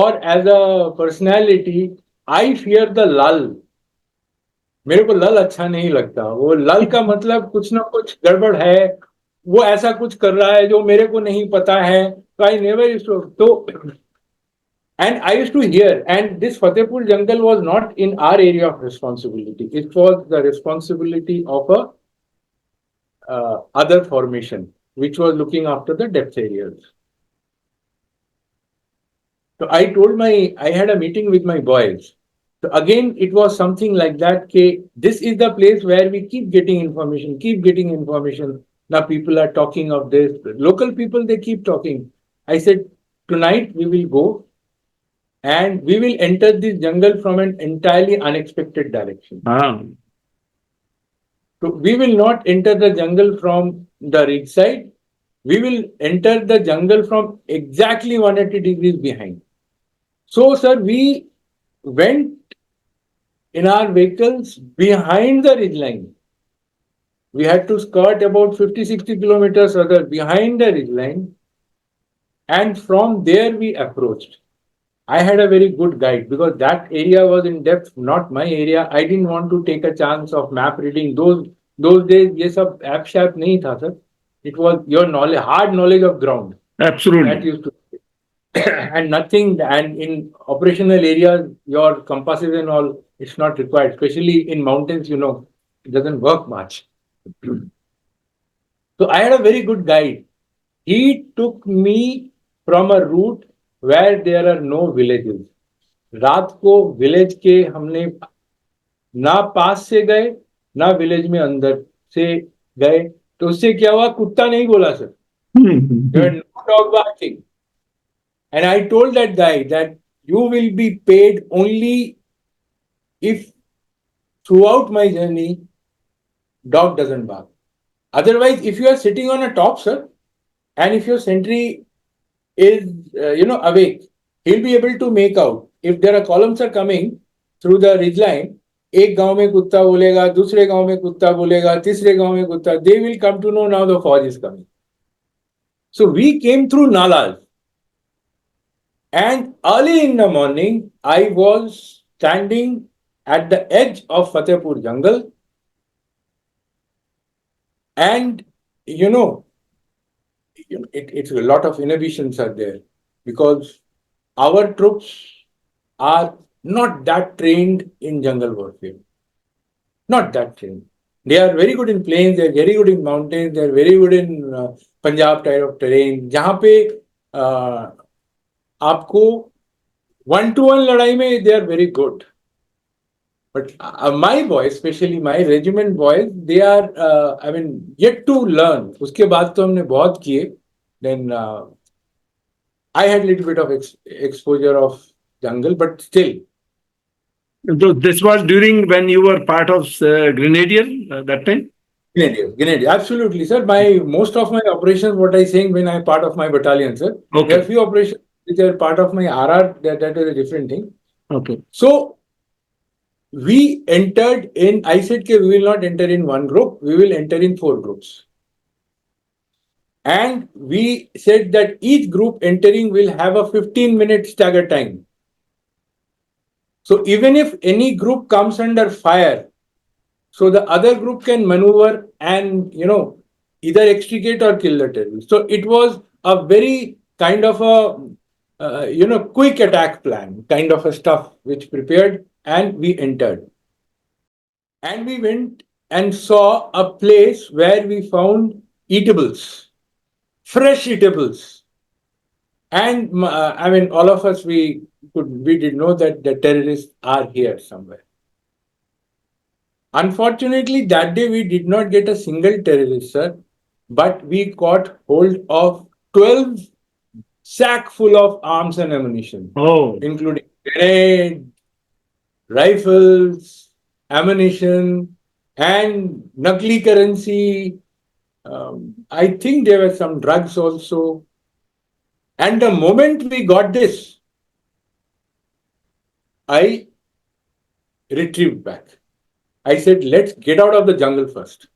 B: or as a personality, I fear the lull. मेरे को लल अच्छा नहीं लगता। वो लल का मतलब कुछ ना कुछ गड़बड़ है, वो ऐसा कुछ कर रहा है जो मेरे को नहीं पता है। तो आई नेवर यूज्ड टू तो and I used to hear, and this Fatehpur jungle was not in our area of responsibility. It was the responsibility of a other formation which was looking after the depth areas. So I had a meeting with my boys. So again, it was something like that. This is the place where we keep getting information, keep getting information. Now people are talking of this. Local people, they keep talking. I said, tonight we will go and we will enter this jungle from an entirely unexpected direction. So we will not enter the jungle from the ridge side. We will enter the jungle from exactly 180 degrees behind. So, sir, we went in our vehicles behind the ridge line. We had to skirt about 50-60 kilometers further behind the ridge line. And from there we approached. I had a very good guide because that area was in depth, not my area. I didn't want to take a chance of map reading. Those days, ये सब app shap नहीं था, sir. It was your knowledge, hard knowledge of ground.
A: Absolutely.
B: That used to and nothing. And in operational areas, your compasses and all, it's not required. Especially in mountains, it doesn't work much. So I had a very good guide. He took me from a route where there are no villages. रात को village के हमने ना पास से गए ना village में अंदर से गए। तो उससे क्या हुआ, कुत्ता नहीं बोला sir. There were no dog barking. And I told that guy that you will be paid only if throughout my journey dog doesn't bark. Otherwise, if you are sitting on a top, sir, and if your sentry is, awake, he'll be able to make out. If there are columns are coming through the ridge line, एक गांव में कुत्ता बोलेगा, दूसरे गांव में कुत्ता बोलेगा, तीसरे गांव में कुत्ता, they will come to know now the fauj is coming. So we came through Nalas, and early in the morning, I was standing at the edge of Fatehpur jungle, and you know, it's a lot of inhibitions are there because our troops are not that trained in jungle warfare. Not that trained. They are very good in plains, they are very good in mountains, they are very good in Punjab type of terrain. जहाँ पे आपको 1-to-1 लड़ाई में they are very good. But my boys, especially my regiment boys, they are, yet to learn. उसके बाद तो हमने बहुत किए. Then I had a little bit of exposure of jungle, but still.
A: So this was during when you were part of Grenadier that time?
B: Grenadier, absolutely, sir. Most of my operations, what I saying when I'm part of my battalion, sir.
A: Okay.
B: There are few operations which are part of my RR. That is a different thing.
A: Okay.
B: So we entered in. I said, we will not enter in one group. We will enter in 4 groups. And we said that each group entering will have a 15-minute stagger time. So even if any group comes under fire, so the other group can maneuver and, either extricate or kill the terrorist. So it was a very kind of a, quick attack plan, kind of a stuff which prepared, and we entered. And we went and saw a place where we found eatables, fresh eatables. And all of us, we did know that the terrorists are here somewhere. Unfortunately, that day we did not get a single terrorist, sir, but we caught hold of 12 sack full of arms and ammunition, including grenades, rifles, ammunition, and Nakli currency. I think there were some drugs also. And the moment we got this, I retrieved back. I said, let's get out of the jungle first.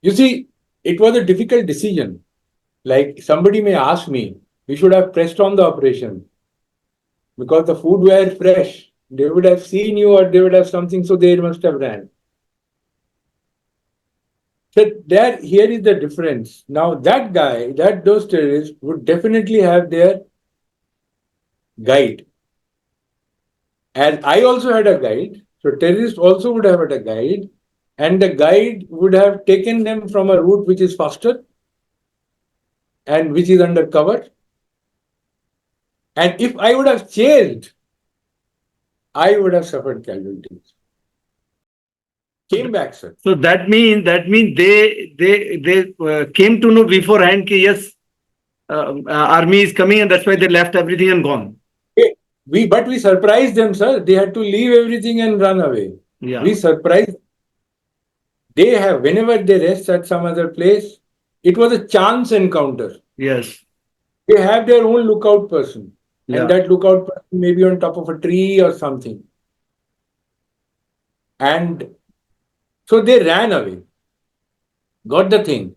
B: You see, it was a difficult decision. Like somebody may ask me, we should have pressed on the operation because the food were fresh. They would have seen you or they would have something, so they must have ran. So here is the difference. Now that guy, those terrorists would definitely have their guide. And I also had a guide. So terrorists also would have had a guide. And the guide would have taken them from a route which is faster and which is under cover. And if I would have chased, I would have suffered casualties. Came back, sir.
A: So that means they came to know beforehand that yes, army is coming, and that's why they left everything and gone.
B: But we surprised them, sir. They had to leave everything and run away.
A: Yeah.
B: We surprised. They have, whenever they rest at some other place, it was a chance encounter.
A: Yes.
B: They have their own lookout person.
A: Yeah.
B: And that lookout person may be on top of a tree or something. And so they ran away. Got the thing.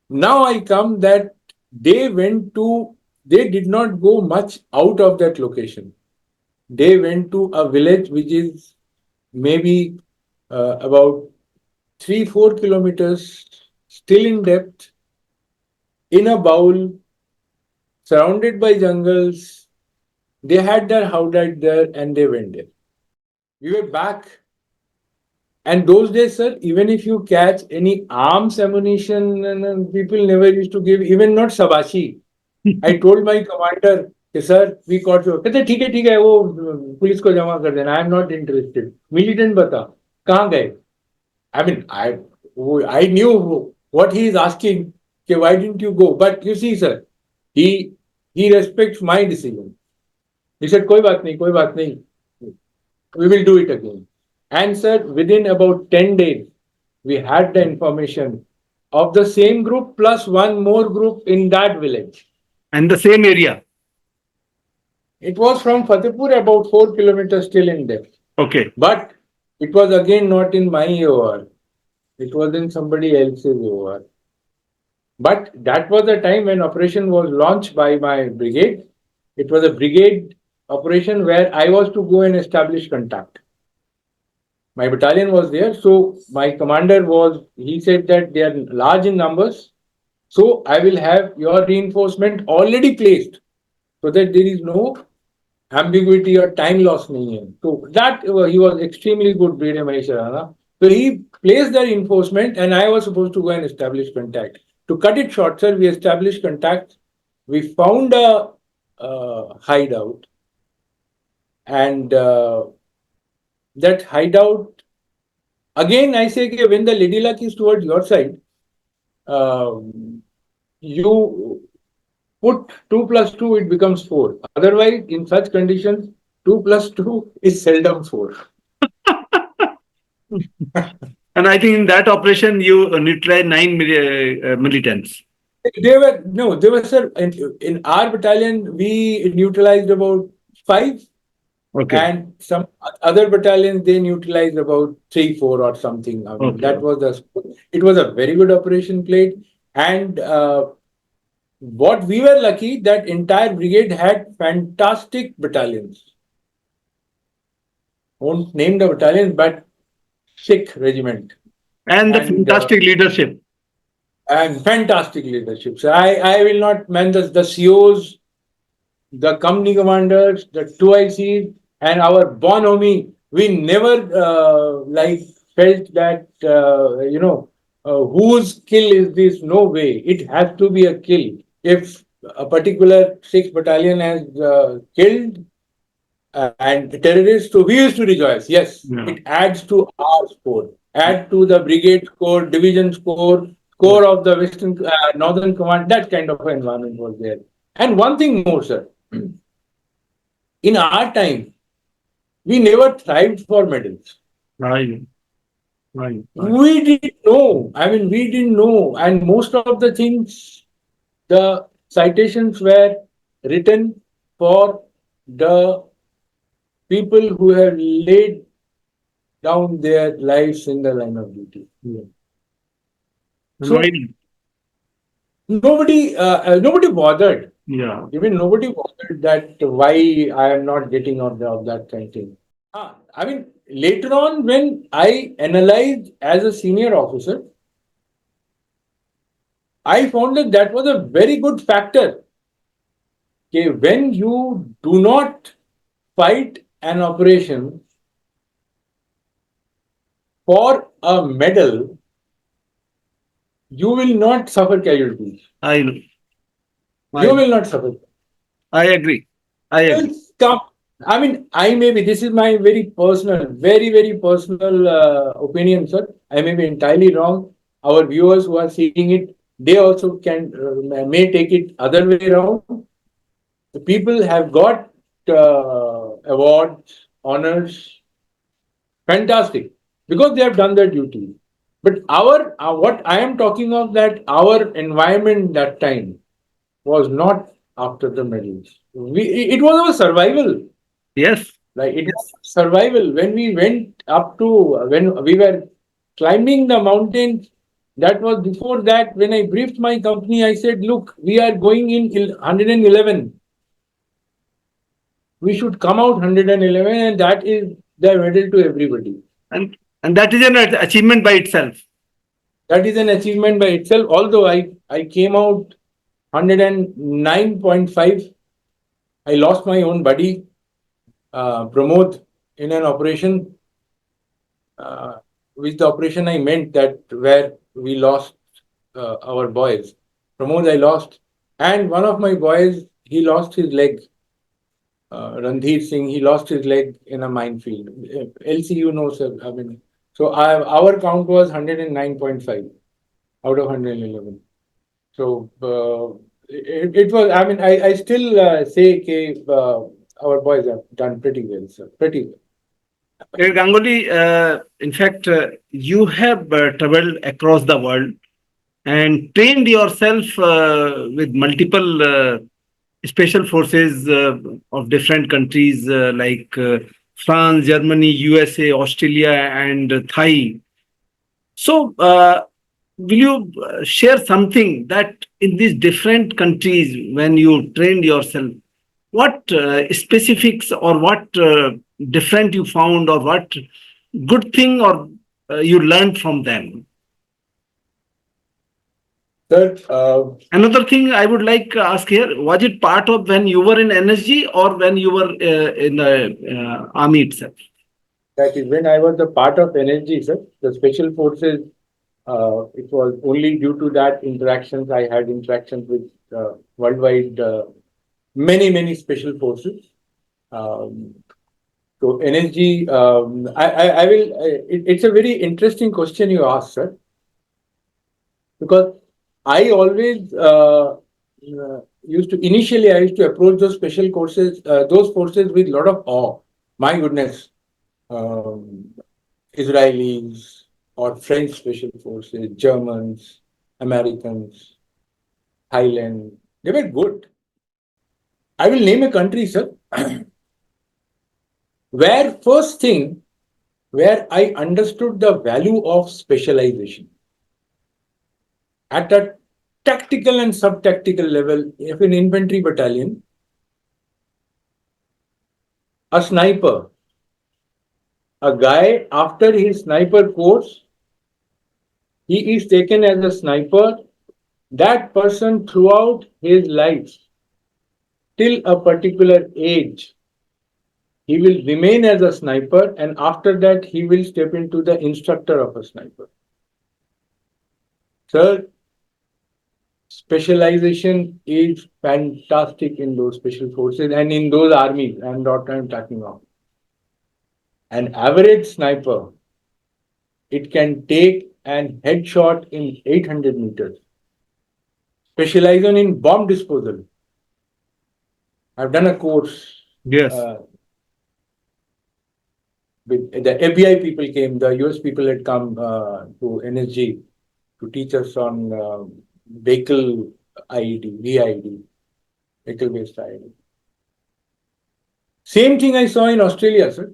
B: Now I come that they did not go much out of that location. They went to a village which is maybe about 3-4 kilometers, still in depth, in a bowl, surrounded by jungles. They had their howdah there and they went there. We were back. And those days, sir, even if you catch any arms, ammunition, and people never used to give, even not shabashi. I told my commander, sir, we caught you. कहते ठीक है वो police को जमा कर देना. I am not interested. Militant बता कहाँ गए? I mean, I knew what he is asking. Okay, why didn't you go? But you see, sir, he respects my decision. He said कोई बात नहीं. We will do it again. And sir, within about 10 days, we had the information of the same group plus one more group in that village.
A: And the same area.
B: It was from Fatehpur, about 4 kilometers still in depth.
A: Okay.
B: But it was again not in my OR. It was in somebody else's OR. But that was the time when operation was launched by my brigade. It was a brigade operation where I was to go and establish contact. My battalion was there, so my commander was, he said that they are large in numbers, so I will have your reinforcement already placed so that there is no ambiguity or time loss nahi hai. So that he was extremely good, Brigadier Mahesh Rana. So he placed the reinforcement and I was supposed to go and establish contact. To cut it short, sir, we established contact. We found a hideout, and that hideout, again, I say when the Lady Luck is towards your side, you put 2 plus 2, it becomes 4. Otherwise, in such conditions, 2 plus 2 is seldom 4.
A: And I think in that operation you neutralized 9 militants.
B: They were, sir, in our battalion, we neutralized about 5,
A: Okay.
B: and some other battalions, they neutralized about 3, 4 or something. I mean,
A: Okay.
B: that was it was a very good operation played. And what we were lucky, that entire brigade had fantastic battalions. Won't name the battalion, but Sikh regiment
A: And the
B: and
A: fantastic leadership.
B: fantastic leadership. So I will not man the COs, the company commanders, the 2ICs, and our bonhomie. We never felt that whose kill is this? No way. It has to be a kill. If a particular 6th battalion has killed and terrorists, so we used to rejoice. Yes,
A: Yeah.
B: it adds to our score, add to the brigade score, division score, score of the Western Northern Command. That kind of environment was there. And one thing more, sir. In our time, we never thrived for medals.
A: Right. Right. Right.
B: We didn't know. I mean, we didn't know. And most of the things, the citations were written for the people who have laid down their lives in the line of duty.
A: Yeah.
B: So
A: Right.
B: nobody bothered.
A: Yeah.
B: Even nobody bothered that why I am not getting on of that kind of thing. I mean, later on when I analyzed as a senior officer, I found that that was a very good factor. Okay, when you do not fight an operation for a medal, you will not suffer casualties.
A: I know.
B: You will not suffer.
A: I agree. I agree.
B: Come. I mean, I may be, this is my very personal, very, very personal opinion, sir. I may be entirely wrong. Our viewers who are seeing it, they also may take it other way around. The people have got awards, honors, fantastic, because they have done their duty. But our what I am talking of, that our environment that time was not after the medals. It was our survival.
A: Yes.
B: Like it was survival. When we went up to, when we were climbing the mountains, that was before that. When I briefed my company, I said, "Look, we are going in 111. We should come out 111, and that is the medal to everybody."
A: And and that is an achievement by itself.
B: That is an achievement by itself. Although I came out 109.5, I lost my own buddy, Pramod, in an operation. With the operation, I meant that where we lost our boys. Pramod, I lost, and one of my boys, he lost his leg. Randhir Singh, he lost his leg in a minefield. LC, you know, sir. I mean, so our count was 109.5 out of 111. So it was. I mean, I still say our boys have done pretty well, sir. Pretty well.
A: Ganguly, in fact, you have traveled across the world and trained yourself with multiple special forces of different countries like France, Germany, USA, Australia, and Thai. So, will you share something that in these different countries, when you trained yourself, what specifics or what different you found, or what good thing or you learned from them?
B: Sir,
A: Another thing I would like to ask here: was it part of when you were in NSG or when you were in the army itself?
B: that is when I was a part of NSG, sir, the special forces. It was only due to that interactions I had interactions with worldwide many special forces. Um, so NSG, I will. It's a very interesting question you asked, sir, because I always used to initially I used to approach those forces with a lot of awe. My goodness, um, Israelis or French special forces, Germans, Americans, Thailand, they were good. I will name a country, sir, where first thing where I understood the value of specialization at a tactical and sub-tactical level. If an infantry battalion, a sniper, a guy after his sniper course, he is taken as a sniper. That person throughout his life till a particular age, he will remain as a sniper, and after that, he will step into the instructor of a sniper. Sir, specialization is fantastic in those special forces and in those armies. I'm not I'm talking about. An average sniper, it can take an headshot in 800 meters. Specialization in bomb disposal. I've done a course
A: Yes.
B: uh, with the FBI people came, the US people had come to NSG to teach us on vehicle IED, VID, vehicle based IED. Same thing I saw in Australia, sir.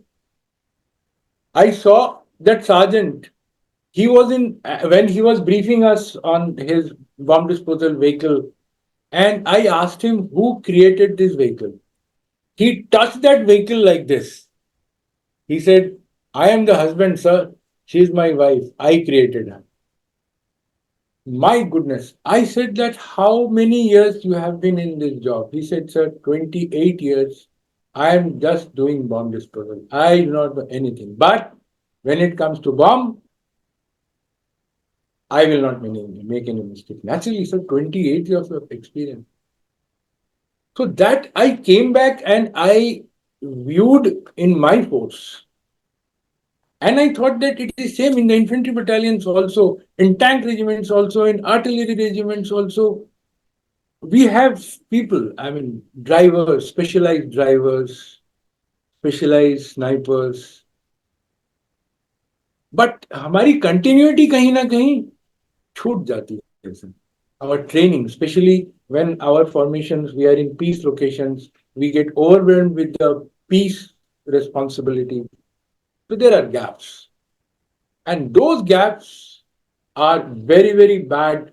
B: I saw that sergeant. He was in when he was briefing us on his bomb disposal vehicle, and I asked him who created this vehicle. He touched that vehicle like this. He said, "I am the husband, sir. She is my wife. I created her." My goodness. I said that how many years you have been in this job? He said, sir, 28 years. I am just doing bomb disposal. I do not know anything. But when it comes to bomb, I will not make any mistake. Naturally, sir, 28 years of experience. So that I came back and I viewed in my force. And I thought that it is same in the infantry battalions also, in tank regiments also, in artillery regiments also. We have people, I mean, drivers, specialized snipers, but हमारी continuity कहीं ना कहीं छूट जाती है sir. Our training, especially when our formations, we are in peace locations, we get overwhelmed with the peace responsibility. So there are gaps. And those gaps are very bad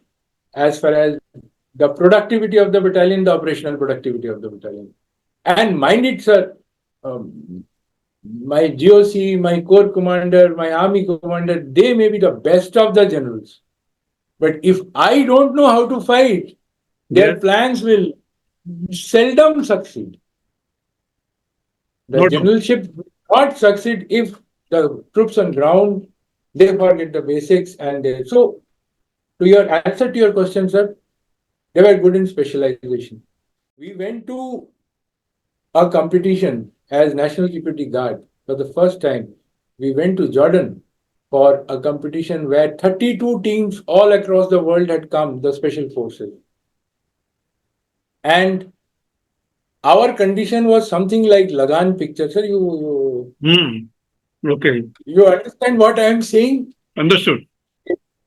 B: as far as the productivity of the battalion, the operational productivity of the battalion. And mind it, sir, um, my GOC, my corps commander, my army commander, they may be the best of the generals. But if I don't know how to fight, their
A: Yes.
B: plans will seldom succeed. The
A: No doubt.
B: generalship will not succeed if the troops on ground they forget the basics and so to your answer to your question, sir, they were good in specialization. We went to a competition as National Security Guard for the first time. We went to Jordan for a competition where 32 teams all across the world had come, the special forces. And our condition was something like Lagan picture. Sir,
A: Hmm. Okay.
B: You understand what I am saying?
A: Understood.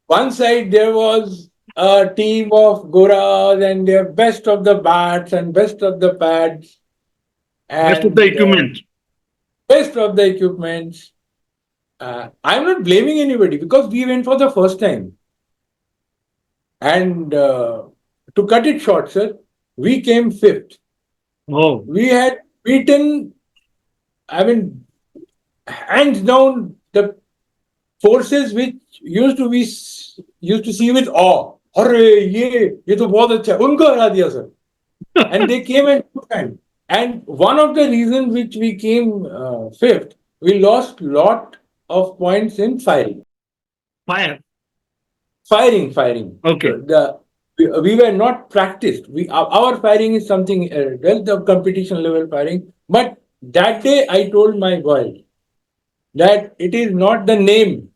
B: One side there was a team of Goras and their best of the bats and best of the pads
A: Rest of the
B: and
A: equipment.
B: best of the equipments. I'm not blaming anybody because we went for the first time. And to cut it short, sir, we came fifth.
A: Oh,
B: We had beaten, I mean, hands down the forces which used to see with awe. अरे ये तो बहुत अच्छा है उनको हरा दिया sir and they came at two times. And one of the reasons which we came fifth, we lost lot of points in firing.
A: fire.
B: Firing.
A: Okay.
B: We were not practiced. Our firing is something well the competition level firing. But that day I told my boys that it is not the name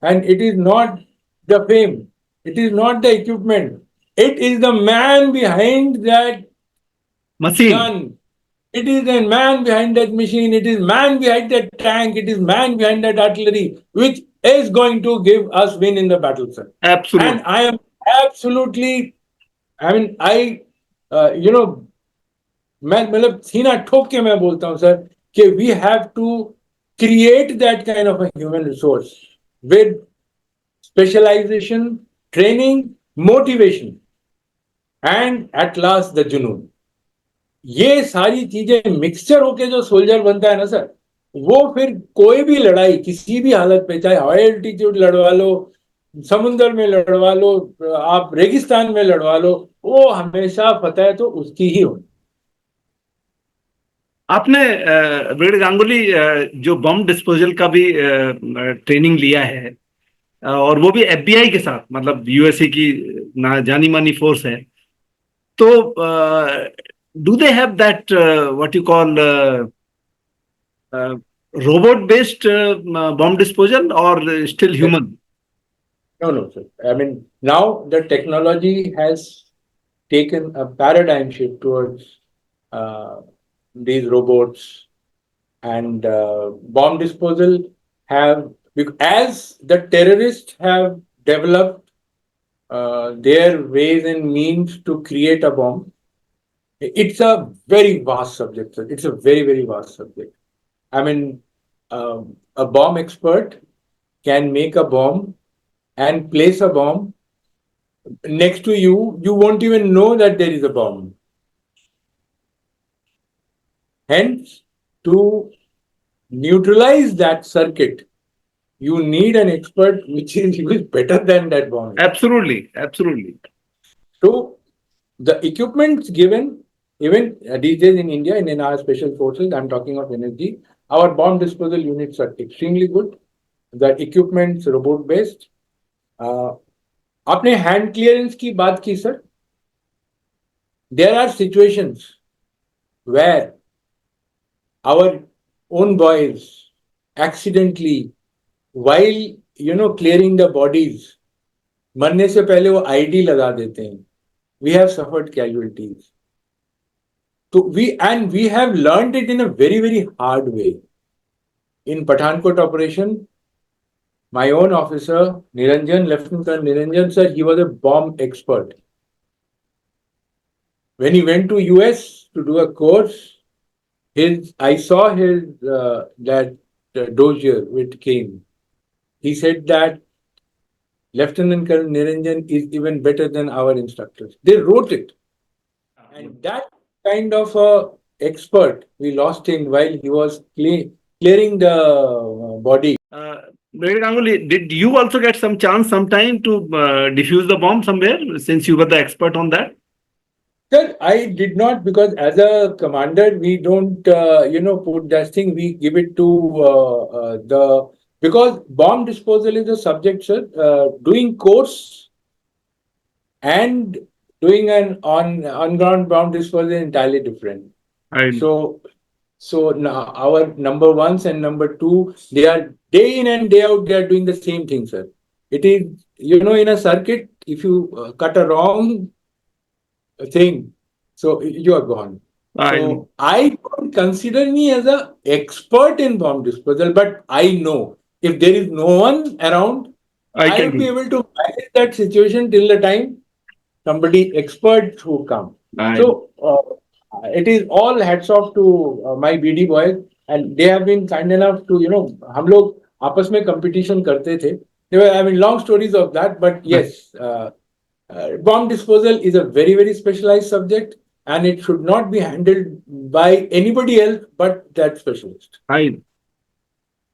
B: and it is not the fame, it is not the equipment, it is the man behind that
A: Machine.
B: gun. It is a man behind that machine. It is man behind that tank. It is man behind that artillery, which is going to give us win in the battle, sir. And
A: Absolute.
B: I am absolutely, I mean, you know, मैं मतलब सीना ठोक के मैं बोलता हूँ sir कि we have to create that kind of a human resource with specialization, training, motivation, and at last the junoon. ये सारी चीजें मिक्सचर होके जो सोल्जर बनता है ना सर वो फिर कोई भी लड़ाई किसी भी हालत पे चाहे हाई एल्टीट्यूड लड़वा लो समुन्द्र में लड़वा लो आप रेगिस्तान में लड़वा लो वो हमेशा फतेह तो उसकी ही हो
A: आपने ब्रिगेडियर गांगुली जो बम डिस्पोजल का भी ट्रेनिंग लिया है और वो भी एफबीआई के साथ मतलब यूएसए की ना जानी मानी फोर्स है तो do they have that what you call robot based bomb disposal or still human?
B: no sir I mean now the technology has taken a paradigm shift towards uh, these robots and bomb disposal have as the terrorists have developed their ways and means to create a bomb. It's a very vast subject, sir. It's a very vast subject. I mean, a bomb expert can make a bomb and place a bomb next to you. You won't even know that there is a bomb. Hence, to neutralize that circuit, you need an expert who is better than that bomb.
A: Absolutely.
B: So the equipment given, even these days in India and in our special forces, I'm talking of energy, our bomb disposal units are extremely good. The equipment robot based. आपने hand clearance की बात की sir. There are situations where our own boys accidentally, while clearing the bodies, मरने से पहले वो ID लगा देते हैं. We have suffered casualties. So we have learned it in a very hard way. In Pathankot operation, my own officer, Niranjan, Lieutenant Colonel Niranjan, sir, he was a bomb expert. When he went to US to do a course, I saw his that dossier which came. He said that Lieutenant Colonel Niranjan is even better than our instructors. They wrote it. And that kind of a expert, we lost him while he was clearing the body.
A: Brigadier Ganguly, did you also get some chance sometime to defuse the bomb somewhere since you were the expert on that?
B: Sir, I did not because as a commander, we don't, put that thing. We give it to because bomb disposal is a subject, sir. Doing course and doing an on ground bomb disposal is entirely different. So now our number ones and number two, they are day in and day out, they are doing the same thing, sir. It is, in a circuit, if you cut a wrong thing, so you are gone.
A: I
B: So I don't consider me as a expert in bomb disposal, but I know if there is no one around,
A: I
B: I
A: can
B: will be
A: do.
B: able to manage that situation till the time somebody expert who come.
A: I
B: So it is all hats off to my BD boys, and they have been kind enough to हम लोग आपस में competition करते थे. There were, I mean, long stories of that, but yes, bomb disposal is a very very specialized subject, and it should not be handled by anybody else but that specialist.
A: I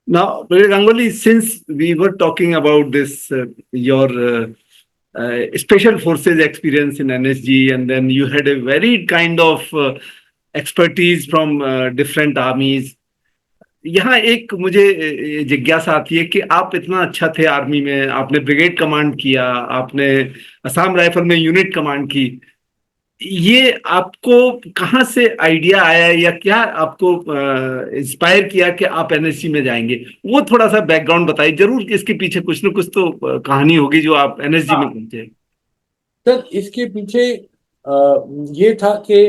A: now, Rangoli, since we were talking about this, your special forces experience in NSG, and then you had a very kind of expertise from different armies. यहाँ एक मुझे जिज्ञासा आती है कि आप इतना अच्छा थे आर्मी में, आपने ब्रिगेड कमांड किया, आपने असम राइफल में यूनिट कमांड की। ये आपको कहाँ से आइडिया आया या क्या आपको इंस्पायर किया कि आप एनएसजी में जाएंगे? वो थोड़ा सा बैकग्राउंड बताइए जरूर कि इसके पीछे कुछ ना कुछ तो कहानी होगी जो आप एनएसजी में
B: हाँ
A: पहुंचे।
B: सर, इसके पीछे ये था कि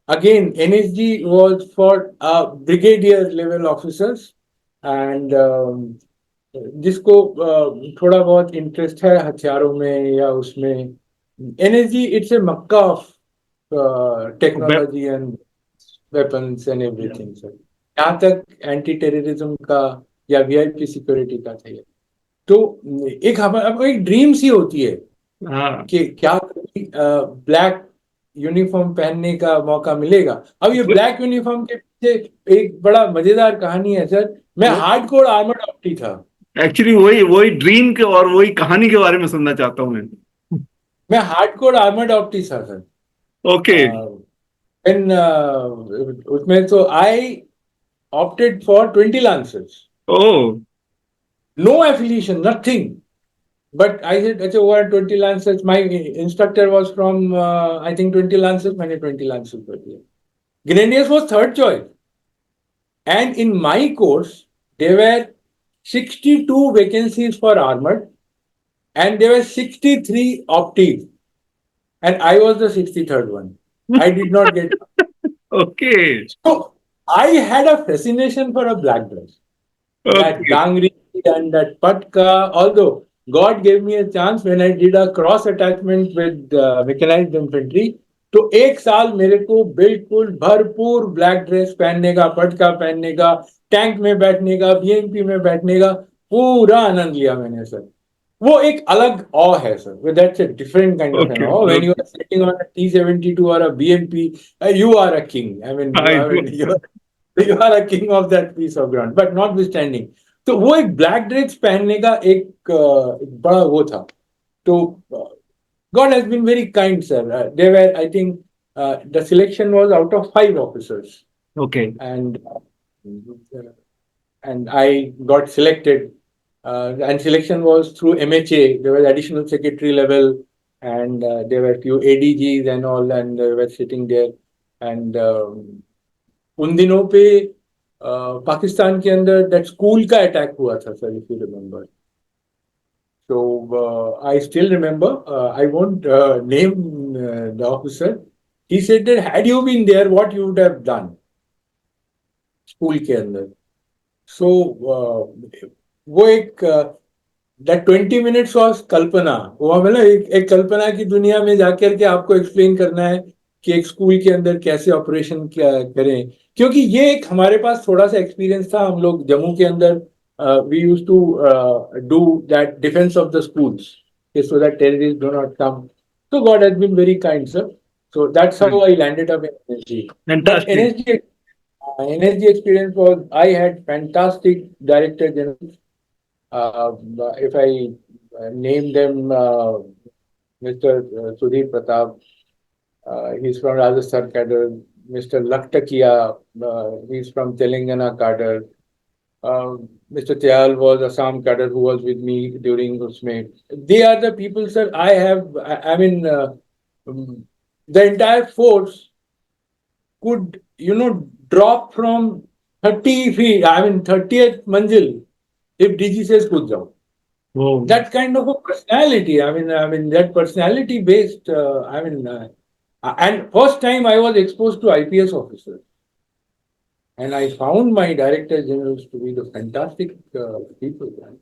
B: again NSG was for brigadier level officers, and जिसको थोड़ा बहुत इंटरेस्ट है हथियारों में या उसमें, NSG it's a Mecca of
A: web
B: technology and weapons and everything sir. यहाँ तक एंटी टेररिज्म का या वीआईपी सिक्योरिटी का था ये। तो एक हमारा एक ड्रीम सी होती है
A: हाँ।
B: कि क्या कभी ब्लैक यूनिफॉर्म पहनने का मौका मिलेगा। अब ये ब्लैक यूनिफॉर्म के पीछे एक बड़ा मजेदार कहानी है सर। मैं हार्डकोर आर्मर्ड ऑप्टी था।
A: एक्चुअली वही वही ड्रीम के और वही कहानी के बारे में सुनना चाहता हूँ मैं।
B: मैं हार्डकोर आर्मर्ड ऑप्टी था सर।
A: ओके।
B: इन उसमें तो आई opted for 20 Lancers.
A: O.
B: No affiliation, nothing. But I said, अच्छा over 20 Lancers. My instructor was from, I think 20 Lancers. मैंने 20 Lancers कर दिया. Grenadiers was third choice. And in my course, there were 62 vacancies for armored, and there were 63 optives. And I was the 63rd one. I did not get.
A: Okay.
B: So I had a fascination for a black dress. That
A: okay.
B: dangri and that patka. Although God gave me a chance when I did a cross attachment with mechanized infantry, तो एक साल मेरे को बिल्कुल भरपूर black dress पहनने का, पटका पहनने का, टैंक में बैठने का, बीएमपी में बैठने का पूरा आनंद लिया मैंने सर। वो एक अलग ऑ है सर। That's a different kind of an
A: okay.
B: Oh when you are sitting on a T-72 और a BMP. You are a king.
A: I know.
B: You are a king of that piece of ground, but नॉट विथस्टैंडिंग। तो वो एक black dress पहनने का एक बड़ा वो था। तो God has been very kind, sir. They were, I think, the selection was out of 5 officers,
A: okay.
B: and I got selected. And selection was through MHA. There was additional secretary level, and there were few ADGs and all, and they were sitting there. And उन दिनों पे पाकिस्तान के अंदर that school का attack हुआ था sir, if you remember. So I still remember. I won't name the officer. He said that had you been there, what you would have done school के अंदर। सो वो एक दैट 20 मिनट्स ऑफ कल्पना, वो हमें ना एक कल्पना की दुनिया में जाकर के आपको एक्सप्लेन करना है कि एक स्कूल के अंदर कैसे ऑपरेशन क्या करें। क्योंकि ये एक हमारे पास थोड़ा सा एक्सपीरियंस था। हम लोग जम्मू के अंदर we used to do that defense of the schools, okay, so that terrorists do not come. So God has been very kind, sir. So that's how I landed up in NSG. But
A: fantastic.
B: NSG experience was, I had fantastic director generals. Uh, if I name them, Mr. Sudhir Pratap, he's from Rajasthan cadre. Mr. Laktakia, he's from Telangana cadre. Mr. Tyal was Assam cadre who was with me during Usme. They are the people, sir. I mean, the entire force could, drop from 30 feet, I mean, 30th manzil, if DG says could jump.
A: वो
B: That kind of a personality, that personality based, And first time I was exposed to IPS officers. And I found my director generals to be the fantastic people.